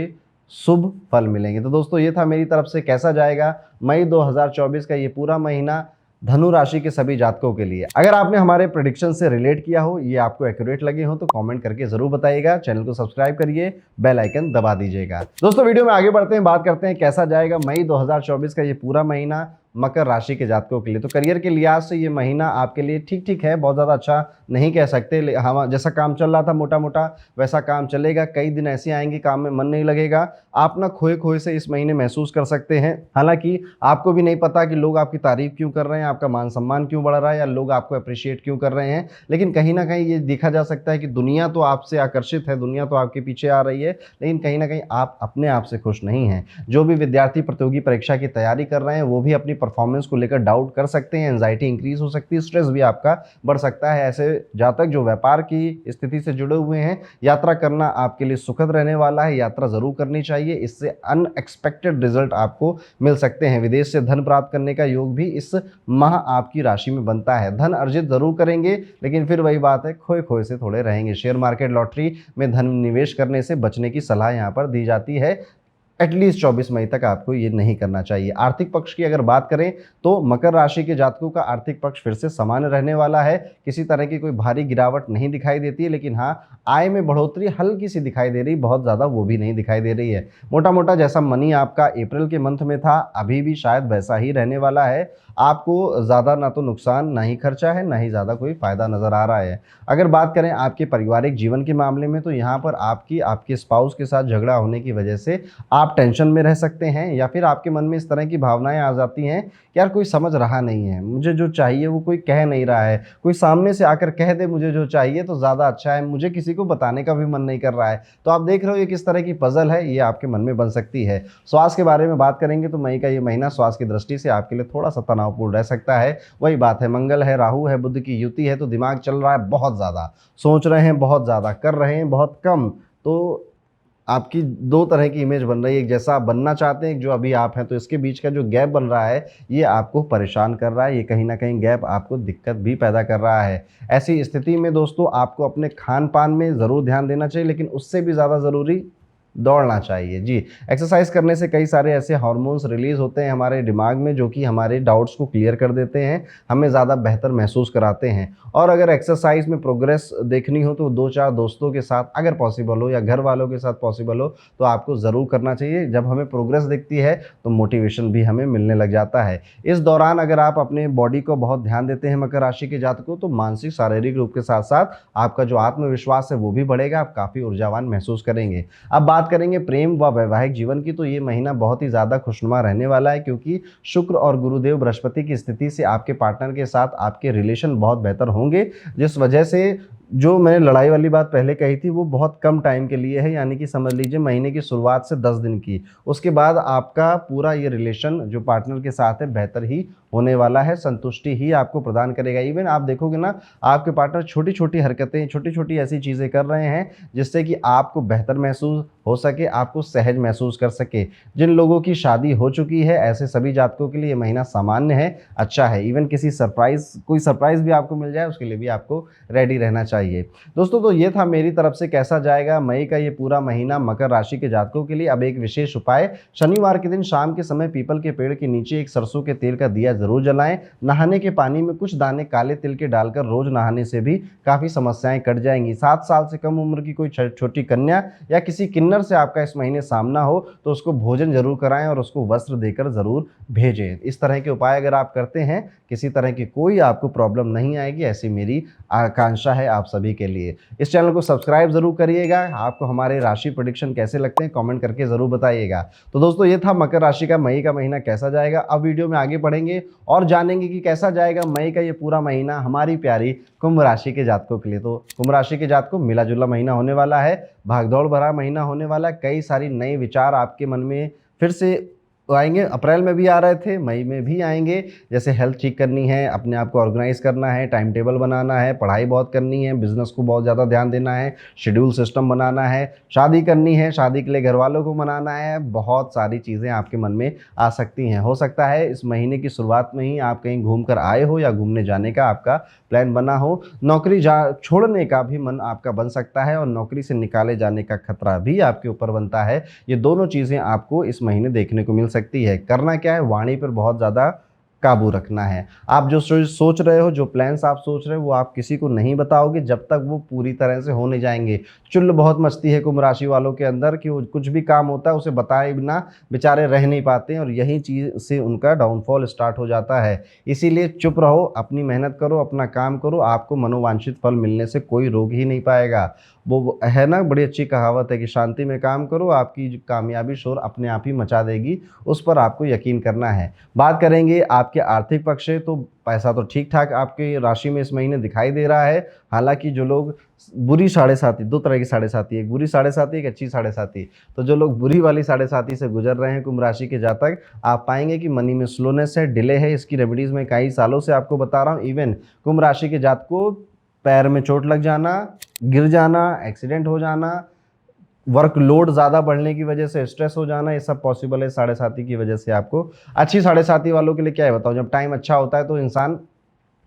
शुभ फल मिलेंगे। तो दोस्तों ये था मेरी तरफ से कैसा जाएगा मई 2024 का ये पूरा महीना धनु राशि के सभी जातकों के लिए। अगर आपने हमारे प्रेडिक्शन से रिलेट किया हो, ये आपको एक्यूरेट लगे हो तो कमेंट करके जरूर बताइएगा। चैनल को सब्सक्राइब करिए, बेल आइकन दबा दीजिएगा। दोस्तों वीडियो में आगे बढ़ते हैं, बात करते हैं कैसा जाएगा मई 2024 का ये पूरा महीना मकर राशि के जातकों के लिए। तो करियर के लिहाज से ये महीना आपके लिए ठीक ठीक है, बहुत ज़्यादा अच्छा नहीं कह सकते। हम जैसा काम चल रहा था मोटा मोटा वैसा काम चलेगा। कई दिन ऐसे आएंगे काम में मन नहीं लगेगा, आप ना खोए खोए से इस महीने महसूस कर सकते हैं। हालांकि आपको भी नहीं पता कि लोग आपकी तारीफ क्यों कर रहे हैं, आपका मान सम्मान क्यों बढ़ रहा है, या लोग आपको अप्रिशिएट क्यों कर रहे हैं। लेकिन कहीं ना कहीं ये देखा जा सकता है कि दुनिया तो आपसे आकर्षित है, दुनिया तो आपके पीछे आ रही है, लेकिन कहीं ना कहीं आप अपने आप से खुश नहीं हैं। जो भी विद्यार्थी प्रतियोगी परीक्षा की तैयारी कर रहे हैं वो भी अपनी परफॉर्मेंस को लेकर डाउट कर सकते हैं, एंजाइटी इंक्रीज हो सकती है, स्ट्रेस भी आपका बढ़ सकता है। ऐसे जातक जो व्यापार की स्थिति से जुड़े हुए हैं, यात्रा करना आपके लिए सुखद रहने वाला है, यात्रा जरूर करनी चाहिए, इससे अनएक्सपेक्टेड रिजल्ट आपको मिल सकते हैं। विदेश से धन प्राप्त करने का योग भी इस माह आपकी राशि में बनता है। धन अर्जित जरूर करेंगे, लेकिन फिर वही बात है, खोए खोए से थोड़े रहेंगे। शेयर मार्केट, लॉटरी में धन निवेश करने से बचने की सलाह यहाँ पर दी जाती है। एटलीस्ट 24 मई तक आपको ये नहीं करना चाहिए। आर्थिक पक्ष की अगर बात करें तो मकर राशि के जातकों का आर्थिक पक्ष फिर से सामान्य रहने वाला है। किसी तरह की कोई भारी गिरावट नहीं दिखाई देती है, लेकिन हाँ आय में बढ़ोतरी हल्की सी दिखाई दे रही, बहुत ज़्यादा वो भी नहीं दिखाई दे रही है। मोटा मोटा जैसा मनी आपका अप्रैल के मंथ में था अभी भी शायद वैसा ही रहने वाला है। आपको ज़्यादा ना तो नुकसान ना ही खर्चा है, ना ही ज़्यादा कोई फ़ायदा नज़र आ रहा है। अगर बात करें आपके पारिवारिक जीवन के मामले में तो यहाँ पर आपके स्पाउस के साथ झगड़ा होने की वजह से आप टेंशन में रह सकते हैं, या फिर आपके मन में इस तरह की भावनाएं आ जाती हैं कि यार कोई समझ रहा नहीं है, मुझे जो चाहिए वो कोई कह नहीं रहा है, कोई सामने से आकर कह दे मुझे जो चाहिए तो ज़्यादा अच्छा है, मुझे किसी को बताने का भी मन नहीं कर रहा है। तो आप देख रहे हो ये किस तरह की पजल है, ये आपके मन में बन सकती है। स्वास्थ्य के बारे में बात करेंगे तो मई का ये महीना स्वास्थ्य की दृष्टि से आपके लिए थोड़ा सा तनावपूर्ण रह सकता है। वही बात है, मंगल है, राहु है, बुध की युति है, तो दिमाग चल रहा है बहुत ज़्यादा, सोच रहे हैं बहुत ज़्यादा, कर रहे हैं बहुत कम। तो आपकी दो तरह की इमेज बन रही है, एक जैसा आप बनना चाहते हैं, एक जो अभी आप हैं। तो इसके बीच का जो गैप बन रहा है ये आपको परेशान कर रहा है, ये कहीं ना कहीं गैप आपको दिक्कत भी पैदा कर रहा है। ऐसी स्थिति में दोस्तों आपको अपने खान पान में ज़रूर ध्यान देना चाहिए, लेकिन उससे भी ज़्यादा ज़रूरी दौड़ना चाहिए। जी, एक्सरसाइज करने से कई सारे ऐसे हार्मोन्स रिलीज होते हैं हमारे दिमाग में जो कि हमारे डाउट्स को क्लियर कर देते हैं, हमें ज़्यादा बेहतर महसूस कराते हैं। और अगर एक्सरसाइज में प्रोग्रेस देखनी हो तो 2-4 दोस्तों के साथ अगर पॉसिबल हो, या घर वालों के साथ पॉसिबल हो, तो आपको ज़रूर करना चाहिए। जब हमें प्रोग्रेस दिखती है तो मोटिवेशन भी हमें मिलने लग जाता है। इस दौरान अगर आप अपने बॉडी को बहुत ध्यान देते हैं मकर राशि के जातकों, तो मानसिक शारीरिक रूप के साथ साथ आपका जो आत्मविश्वास है वो भी बढ़ेगा, आप काफ़ी ऊर्जावान महसूस करेंगे। अब बात करेंगे प्रेम व वैवाहिक जीवन की, तो ये महीना बहुत ही ज़्यादा खुशनुमा रहने वाला है, क्योंकि शुक्र और गुरुदेव बृहस्पति की स्थिति से आपके पार्टनर के साथ आपके रिलेशन बहुत बेहतर होंगे, जिस वजह से जो मैंने लड़ाई वाली बात पहले कही थी वो बहुत कम टाइम के लिए है, यानी कि समझ लीजिए महीने की शुरुआत से 10 दिन की। उसके बाद आपका पूरा ये रिलेशन जो पार्टनर के साथ है बेहतर ही होने वाला है, संतुष्टि ही आपको प्रदान करेगा। इवन आप देखोगे ना, आपके पार्टनर छोटी छोटी हरकतें, छोटी छोटी ऐसी चीज़ें कर रहे हैं जिससे कि आपको बेहतर महसूस हो सके, आपको सहज महसूस कर सके। जिन लोगों की शादी हो चुकी है ऐसे सभी जातकों के लिए ये महीना सामान्य है, अच्छा है। इवन कोई सरप्राइज भी आपको मिल जाए उसके लिए भी आपको रेडी रहना चाहिए। दोस्तों तो ये था मेरी तरफ से कैसा जाएगा मई का ये पूरा महीना मकर राशि के जातकों के लिए। अब एक विशेष उपाय, शनिवार के दिन शाम के समय पीपल के पेड़ के नीचे एक सरसों के तेल का दिया जरूर जलाएं। नहाने के पानी में कुछ दाने काले तिल के डालकर रोज नहाने से भी काफी समस्याएं कट जाएंगी। 7 साल से कम उम्र की कोई छोटी कन्या या किसी किन्नर डिनर से आपका इस महीने सामना हो तो उसको भोजन जरूर कराएं और उसको वस्त्र देकर जरूर भेजें। इस तरह के उपाय अगर आप करते हैं, किसी तरह की कोई आपको प्रॉब्लम नहीं आएगी, ऐसी मेरी आकांक्षा है आप सभी के लिए। इस चैनल को सब्सक्राइब जरूर करिएगा। आपको हमारे राशि प्रेडिक्शन कैसे लगते हैं कमेंट करके जरूर बताइएगा। तो दोस्तों, ये था मकर राशि का मई का महीना कैसा जाएगा। अब वीडियो में आगे बढ़ेंगे और जानेंगे कि कैसा जाएगा मई का ये पूरा महीना हमारी प्यारी कुंभ राशि के जातकों के लिए। तो कुंभ राशि के जातकों, मिला जुला महीना होने वाला है, भागदौड़ भरा महीना होने वाला है। कई सारी नए विचार आपके मन में फिर से आएंगे। अप्रैल में भी आ रहे थे, मई में भी आएंगे। जैसे हेल्थ ठीक करनी है, अपने आप को ऑर्गेनाइज करना है, टाइम टेबल बनाना है, पढ़ाई बहुत करनी है, बिजनेस को बहुत ज़्यादा ध्यान देना है, शेड्यूल सिस्टम बनाना है, शादी करनी है, शादी के लिए घर वालों को मनाना है। बहुत सारी चीज़ें आपके मन में आ सकती हैं। हो सकता है इस महीने की शुरुआत में ही आप कहीं घूम कर आए हो या घूमने जाने का आपका प्लान बना हो। नौकरी छोड़ने का भी मन आपका बन सकता है और नौकरी से निकाले जाने का खतरा भी आपके ऊपर बनता है। ये दोनों चीज़ें आपको इस महीने देखने को मिल सकती है। करना क्या है, वाणी पर बहुत ज़्यादा काबू रखना है। आप जो सोच रहे हो, जो प्लान्स आप सोच रहे हो, वो आप किसी को नहीं बताओगे जब तक वो पूरी तरह से हो नहीं जाएंगे। चुल बहुत मचती है कुंभ राशि वालों के अंदर कि वो कुछ भी काम होता है उसे बताए बिना बेचारे रह नहीं पाते हैं और यही चीज़ से उनका डाउनफॉल स्टार्ट हो जाता है। इसीलिए चुप रहो, अपनी मेहनत करो, अपना काम करो, आपको मनोवांछित फल मिलने से कोई रोक ही नहीं पाएगा। वो है ना, बड़ी अच्छी कहावत है कि शांति में काम करो, आपकी कामयाबी शोर अपने आप ही मचा देगी। उस पर आपको यकीन करना है। बात करेंगे आपके आर्थिक पक्ष से, तो पैसा तो ठीक ठाक आपकी राशि में इस महीने दिखाई दे रहा है। हालांकि जो लोग बुरी साढ़े साती, दो तरह की साढ़े साती, एक बुरी साढ़े साती, एक अच्छी साढ़े साती, तो जो लोग बुरी वाली साढ़े साती से गुजर रहे हैं कुंभ राशि के जातक, आप पाएंगे कि मनी में स्लोनेस है, डिले है। इसकी रेमेडीज में कई सालों से आपको बता रहा हूँ। इवन कुंभ राशि के जातकों, पैर में चोट लग जाना, गिर जाना, एक्सीडेंट हो जाना, वर्कलोड ज़्यादा बढ़ने की वजह से स्ट्रेस हो जाना, ये सब पॉसिबल है साढ़े साती की वजह से आपको। अच्छी साढ़े साती वालों के लिए क्या है बताओ, जब टाइम अच्छा होता है तो इंसान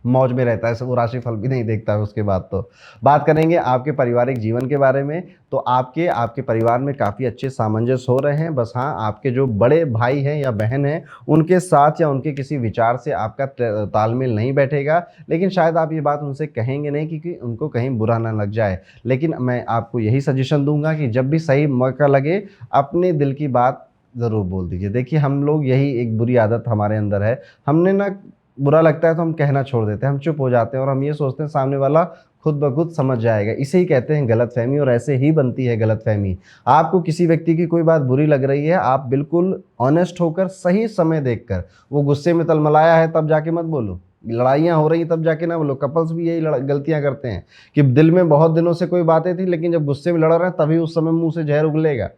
मौज में रहता है, सब वो राशिफल भी नहीं देखता है उसके बाद। तो बात करेंगे आपके पारिवारिक जीवन के बारे में, तो आपके परिवार में काफ़ी अच्छे सामंजस्य हो रहे हैं। बस हाँ, आपके जो बड़े भाई हैं या बहन हैं उनके साथ या उनके किसी विचार से आपका तालमेल नहीं बैठेगा। लेकिन शायद आप ये बात उनसे कहेंगे नहीं क्योंकि उनको कहीं बुरा ना लग जाए। लेकिन मैं आपको यही सजेशन दूंगा कि जब भी सही मौका लगे अपने दिल की बात ज़रूर बोल दीजिए। देखिए, हम लोग, यही एक बुरी आदत हमारे अंदर है, हमने ना बुरा लगता है तो हम कहना छोड़ देते हैं, हम चुप हो जाते हैं और हम ये सोचते हैं सामने वाला खुद ब खुद समझ जाएगा। इसे ही कहते हैं गलतफहमी, और ऐसे ही बनती है गलतफहमी। आपको किसी व्यक्ति की कोई बात बुरी लग रही है, आप बिल्कुल ऑनेस्ट होकर, सही समय देखकर, वो गुस्से में तलमलाया है तब जाके मत बोलो, लड़ाइयाँ हो रही तब जाके ना बोलो। कपल्स भी यही गलतियाँ करते हैं कि दिल में बहुत दिनों से कोई बातें थी, लेकिन जब गुस्से में लड़ रहे हैं तभी उस समय मुंह से जहर उगलेगा।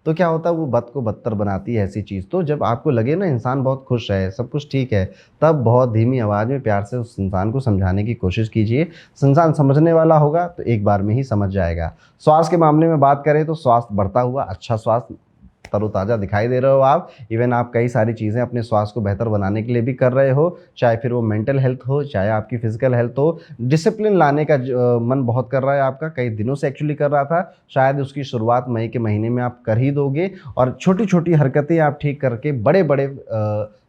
तो क्या होता है, वो बद को बदतर बनाती है ऐसी चीज़। तो जब आपको लगे ना इंसान बहुत खुश है, सब कुछ ठीक है, तब बहुत धीमी आवाज़ में प्यार से उस इंसान को समझाने की कोशिश कीजिए। इंसान समझने वाला होगा तो एक बार में ही समझ जाएगा। स्वास्थ्य के मामले में बात करें तो स्वास्थ्य बढ़ता हुआ, अच्छा स्वास्थ्य, तरोताज़ा दिखाई दे रहे हो आप। इवन आप कई सारी चीज़ें अपने स्वास्थ्य को बेहतर बनाने के लिए भी कर रहे हो, चाहे फिर वो मेंटल हेल्थ हो, चाहे आपकी फिजिकल हेल्थ हो। डिसिप्लिन लाने का मन बहुत कर रहा है आपका, कई दिनों से एक्चुअली कर रहा था। शायद उसकी शुरुआत मई के महीने में आप कर ही दोगे और छोटी छोटी हरकतें आप ठीक करके बड़े बड़े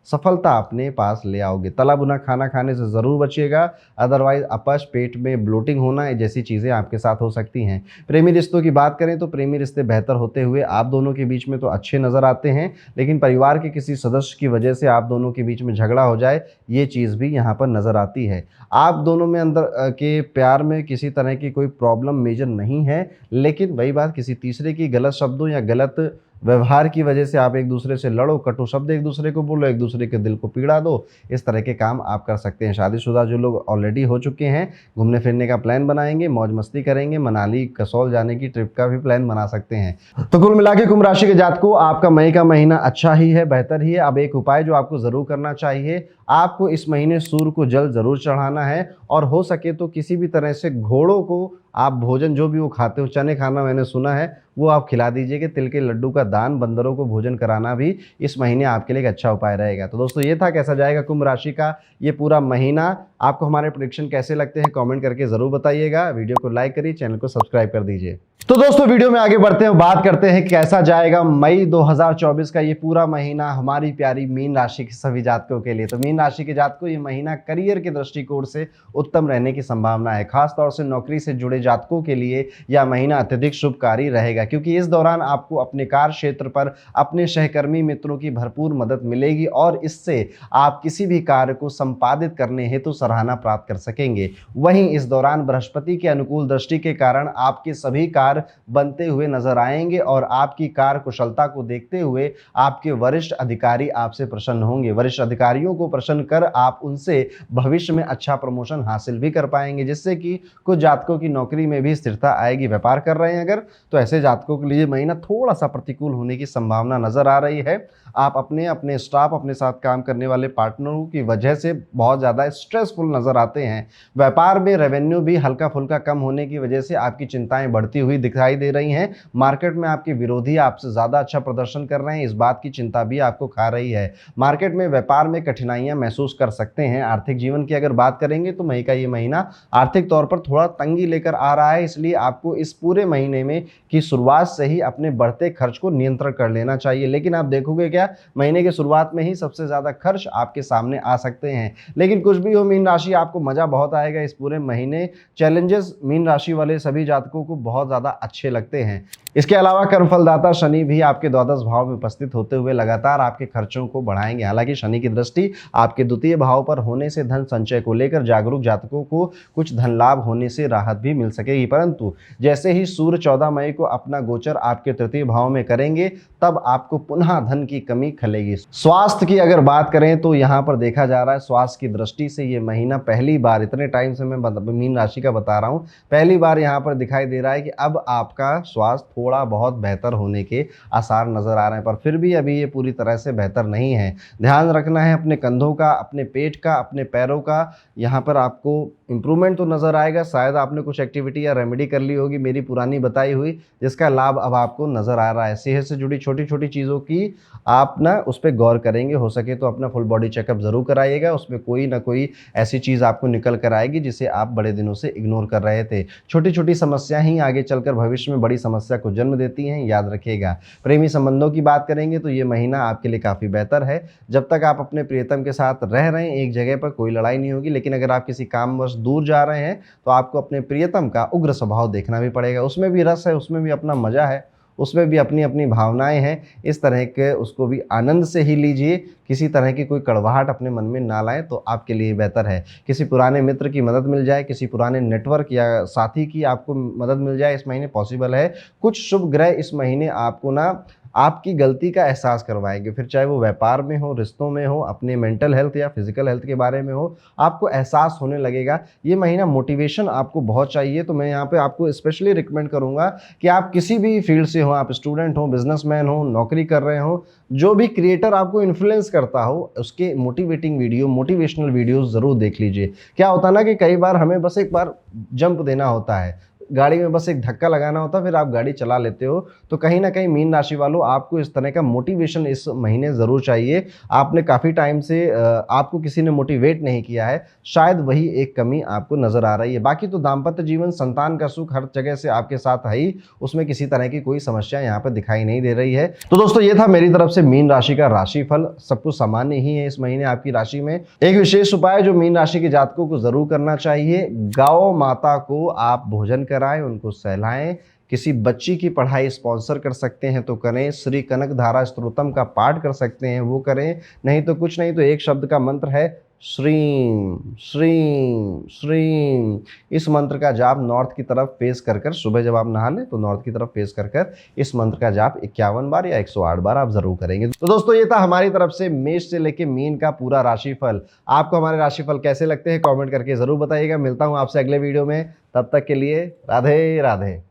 सफलता अपने पास ले आओगे। तला भुना खाना खाने से ज़रूर बचिएगा, अदरवाइज अपच, पेट में ब्लोटिंग होना जैसी चीज़ें आपके साथ हो सकती हैं। प्रेमी रिश्तों की बात करें तो प्रेमी रिश्ते बेहतर होते हुए आप दोनों के बीच में तो अच्छे नज़र आते हैं, लेकिन परिवार के किसी सदस्य की वजह से आप दोनों के बीच में झगड़ा हो जाए, ये चीज़ भी यहाँ पर नज़र आती है। आप दोनों में अंदर के प्यार में किसी तरह की कोई प्रॉब्लम मेजर नहीं है, लेकिन वही बात, किसी तीसरे की गलत शब्दों या गलत व्यवहार की वजह से आप एक दूसरे से लड़ो, कटु शब्द एक दूसरे को बोलो, एक दूसरे के दिल को पीड़ा दो। इस तरह के काम आप कर सकते हैं। शादीशुदा जो लोग ऑलरेडी हो चुके हैं, घूमने फिरने का प्लान बनाएंगे, मौज मस्ती करेंगे, मनाली कसौल जाने की ट्रिप का भी प्लान बना सकते हैं। तो कुल मिला के कुंभ राशि के जातकों, आपका मई का महीना अच्छा ही है, बेहतर ही है। अब एक उपाय जो आपको ज़रूर करना चाहिए, आपको इस महीने सूर्य को जल ज़रूर चढ़ाना है और हो सके तो किसी भी तरह से घोड़ों को आप भोजन, जो भी वो खाते हो, चने खाना मैंने सुना है, वो आप खिला दीजिए। कि तिल के लड्डू का दान, बंदरों को भोजन कराना भी इस महीने आपके लिए एक अच्छा उपाय रहेगा। तो दोस्तों, ये था कैसा जाएगा कुंभ राशि का ये पूरा महीना। आपको हमारे प्रेडिक्शन कैसे लगते हैं कमेंट करके ज़रूर बताइएगा। वीडियो को लाइक करिए, चैनल को सब्सक्राइब कर दीजिए। तो दोस्तों, वीडियो में आगे बढ़ते हैं, बात करते हैं कैसा जाएगा मई 2024 का ये पूरा महीना हमारी प्यारी मीन राशि के सभी जातकों के लिए। तो मीन राशि के जातकों, ये महीना करियर के दृष्टिकोण से उत्तम रहने की संभावना है। खास तौर से नौकरी से जुड़े जातकों के लिए यह महीना अत्यधिक शुभकारी रहेगा, क्योंकि इस दौरान आपको अपने कार्य क्षेत्र पर अपने सहकर्मी मित्रों की भरपूर मदद मिलेगी और इससे आप किसी भी कार्य को संपादित करने हेतु सराहना प्राप्त कर सकेंगे। वहीं इस दौरान बृहस्पति की अनुकूल दृष्टि के कारण आपके सभी कार्य बनते हुए नजर आएंगे और आपकी कार्य कुशलता को देखते हुए आपके वरिष्ठ अधिकारी आपसे प्रसन्न होंगे। वरिष्ठ अधिकारियों को प्रसन्न कर आप उनसे भविष्य में अच्छा प्रमोशन हासिल भी कर पाएंगे, जिससे कि कुछ जातकों की नौकरी में भी स्थिरता आएगी। व्यापार कर रहे हैं अगर, तो ऐसे जातकों के लिए महीना थोड़ा सा प्रतिकूल होने की संभावना नजर आ रही है। आप अपने स्टाफ, अपने साथ काम करने वाले पार्टनरों की वजह से बहुत ज़्यादा स्ट्रेसफुल नजर आते हैं। व्यापार में रेवेन्यू भी हल्का फुल्का कम होने की वजह से आपकी चिंताएं बढ़ती हुई दिखाई दे रही हैं। मार्केट में आपके विरोधी आपसे ज़्यादा अच्छा प्रदर्शन कर रहे हैं, इस बात की चिंता भी आपको खा रही है। मार्केट में व्यापार में कठिनाइयां महसूस कर सकते हैं। आर्थिक जीवन की अगर बात करेंगे तो मई का ये महीना आर्थिक तौर पर थोड़ा तंगी लेकर आ रहा है, इसलिए आपको इस पूरे महीने में की शुरुआत से ही अपने बढ़ते खर्च को नियंत्रण कर लेना चाहिए। लेकिन आप देखोगे क्या, महीने की शुरुआत में ही सबसे ज्यादा खर्च आपके सामने आ सकते हैं। लेकिन कुछ भी हो मीन राशि, आपको मजा बहुत आएगा इस पूरे महीने। चैलेंजेस मीन राशि वाले सभी जातकों को बहुत ज्यादा अच्छे लगते हैं। इसके अलावा कर्मफलदाता शनि भी आपके द्वादश भाव में उपस्थित होते हुए लगातार आपके खर्चों को बढ़ाएंगे। हालांकि शनि की दृष्टि आपके द्वितीय भाव पर होने से धन संचय को लेकर जागरूक जातकों को कुछ धन लाभ होने से राहत भी मिल सकेगी, परंतु जैसे ही सूर्य 14 मई को अपना गोचर आपके तृतीय भाव में करेंगे तब आपको पुनः धन की कमी खलेगी। स्वास्थ्य की अगर बात करें तो यहाँ पर देखा जा रहा है स्वास्थ्य की दृष्टि से ये महीना पहली बार, इतने टाइम से मैं मीन राशि का बता रहा हूँ, पहली बार यहाँ पर दिखाई दे रहा है कि अब आपका स्वास्थ्य थोड़ा बहुत बेहतर होने के आसार नजर आ रहे हैं, पर फिर भी अभी ये पूरी तरह से बेहतर नहीं है। ध्यान रखना है अपने कंधों का, अपने पेट का, अपने पैरों का। यहाँ पर आपको इंप्रूवमेंट तो नजर आएगा। शायद आपने कुछ एक्टिविटी या रेमेडी कर ली होगी मेरी पुरानी बताई हुई, जिसका लाभ अब आपको नजर आ रहा है। सेहत से जुड़ी छोटी छोटी चीज़ों की आप ना उस पर गौर करेंगे। हो सके तो अपना फुल बॉडी चेकअप जरूर कराइएगा, उसमें कोई ना कोई ऐसी चीज़ आपको निकल कर आएगी जिसे आप बड़े दिनों से इग्नोर कर रहे थे। छोटी छोटी समस्या ही आगे चलकर भविष्य में बड़ी समस्या को जन्म देती हैं, याद रखिएगा। प्रेमी संबंधों की बात करेंगे तो ये महीना आपके लिए काफ़ी बेहतर है। जब तक आप अपने प्रियतम के साथ रह रहे हैं एक जगह पर कोई लड़ाई नहीं होगी, लेकिन अगर आप किसी कामवश दूर जा रहे हैं तो आपको अपने प्रियतम का उग्र स्वभाव देखना भी पड़ेगा। उसमें भी रस है, उसमें भी अपना मजा है, उसमें भी अपनी अपनी भावनाएं हैं। इस तरह के उसको भी आनंद से ही लीजिए। किसी तरह की कोई कड़वाहट अपने मन में ना लाएं तो आपके लिए बेहतर है। किसी पुराने मित्र की मदद मिल जाए, किसी पुराने नेटवर्क या साथी की आपको मदद मिल जाए, इस महीने पॉसिबल है। कुछ शुभ ग्रह इस महीने आपको ना आपकी गलती का एहसास करवाएंगे, फिर चाहे वो व्यापार में हो, रिश्तों में हो, अपने मेंटल हेल्थ या फिजिकल हेल्थ के बारे में हो, आपको एहसास होने लगेगा। ये महीना मोटिवेशन आपको बहुत चाहिए, तो मैं यहाँ पे आपको स्पेशली रिकमेंड करूँगा कि आप किसी भी फील्ड से हो, आप स्टूडेंट हो, बिजनेसमैन हो, नौकरी कर रहे हो, जो भी क्रिएटर आपको इन्फ्लुएंस करता हो, उसके मोटिवेटिंग वीडियो, मोटिवेशनल वीडियोस ज़रूर देख लीजिए। क्या होता है ना कि कई बार हमें बस एक बार जंप देना होता है, गाड़ी में बस एक धक्का लगाना होता है, फिर आप गाड़ी चला लेते हो। तो कहीं ना कहीं मीन राशि वालों आपको इस तरह का मोटिवेशन इस महीने ज़रूर चाहिए। आपने काफ़ी टाइम से आपको किसी ने मोटिवेट नहीं किया है, शायद वही एक कमी आपको नज़र आ रही है। बाकी तो दाम्पत्य जीवन, संतान का सुख हर जगह से आपके साथ है ही, उसमें किसी तरह की कोई समस्या यहाँ पर दिखाई नहीं दे रही है। तो दोस्तों ये था मेरी तरफ से मीन राशि का राशिफल। सब कुछ सामान्य ही है इस महीने आपकी राशि में। एक विशेष उपाय जो मीन राशि के जातकों को जरूर करना चाहिए, गौ माता को आप भोजन कराएं, उनको सहलाएं। किसी बच्ची की पढ़ाई स्पॉन्सर कर सकते हैं तो करें। श्री कनक धारा स्तोत्रम का पाठ कर सकते हैं वो करें। नहीं तो कुछ नहीं तो एक शब्द का मंत्र है श्रीम श्रीम श्रीम। इस मंत्र का जाप नॉर्थ की तरफ फेस कर कर, सुबह जब आप नहा लें तो नॉर्थ की तरफ फेस कर कर इस मंत्र का जाप 51 बार या 108 बार आप जरूर करेंगे। तो दोस्तों ये था हमारी तरफ से मेष से लेके मीन का पूरा राशिफल। आपको हमारे राशिफल कैसे लगते हैं कमेंट करके जरूर बताइएगा। मिलता हूं आपसे अगले वीडियो में, तब तक के लिए राधे राधे।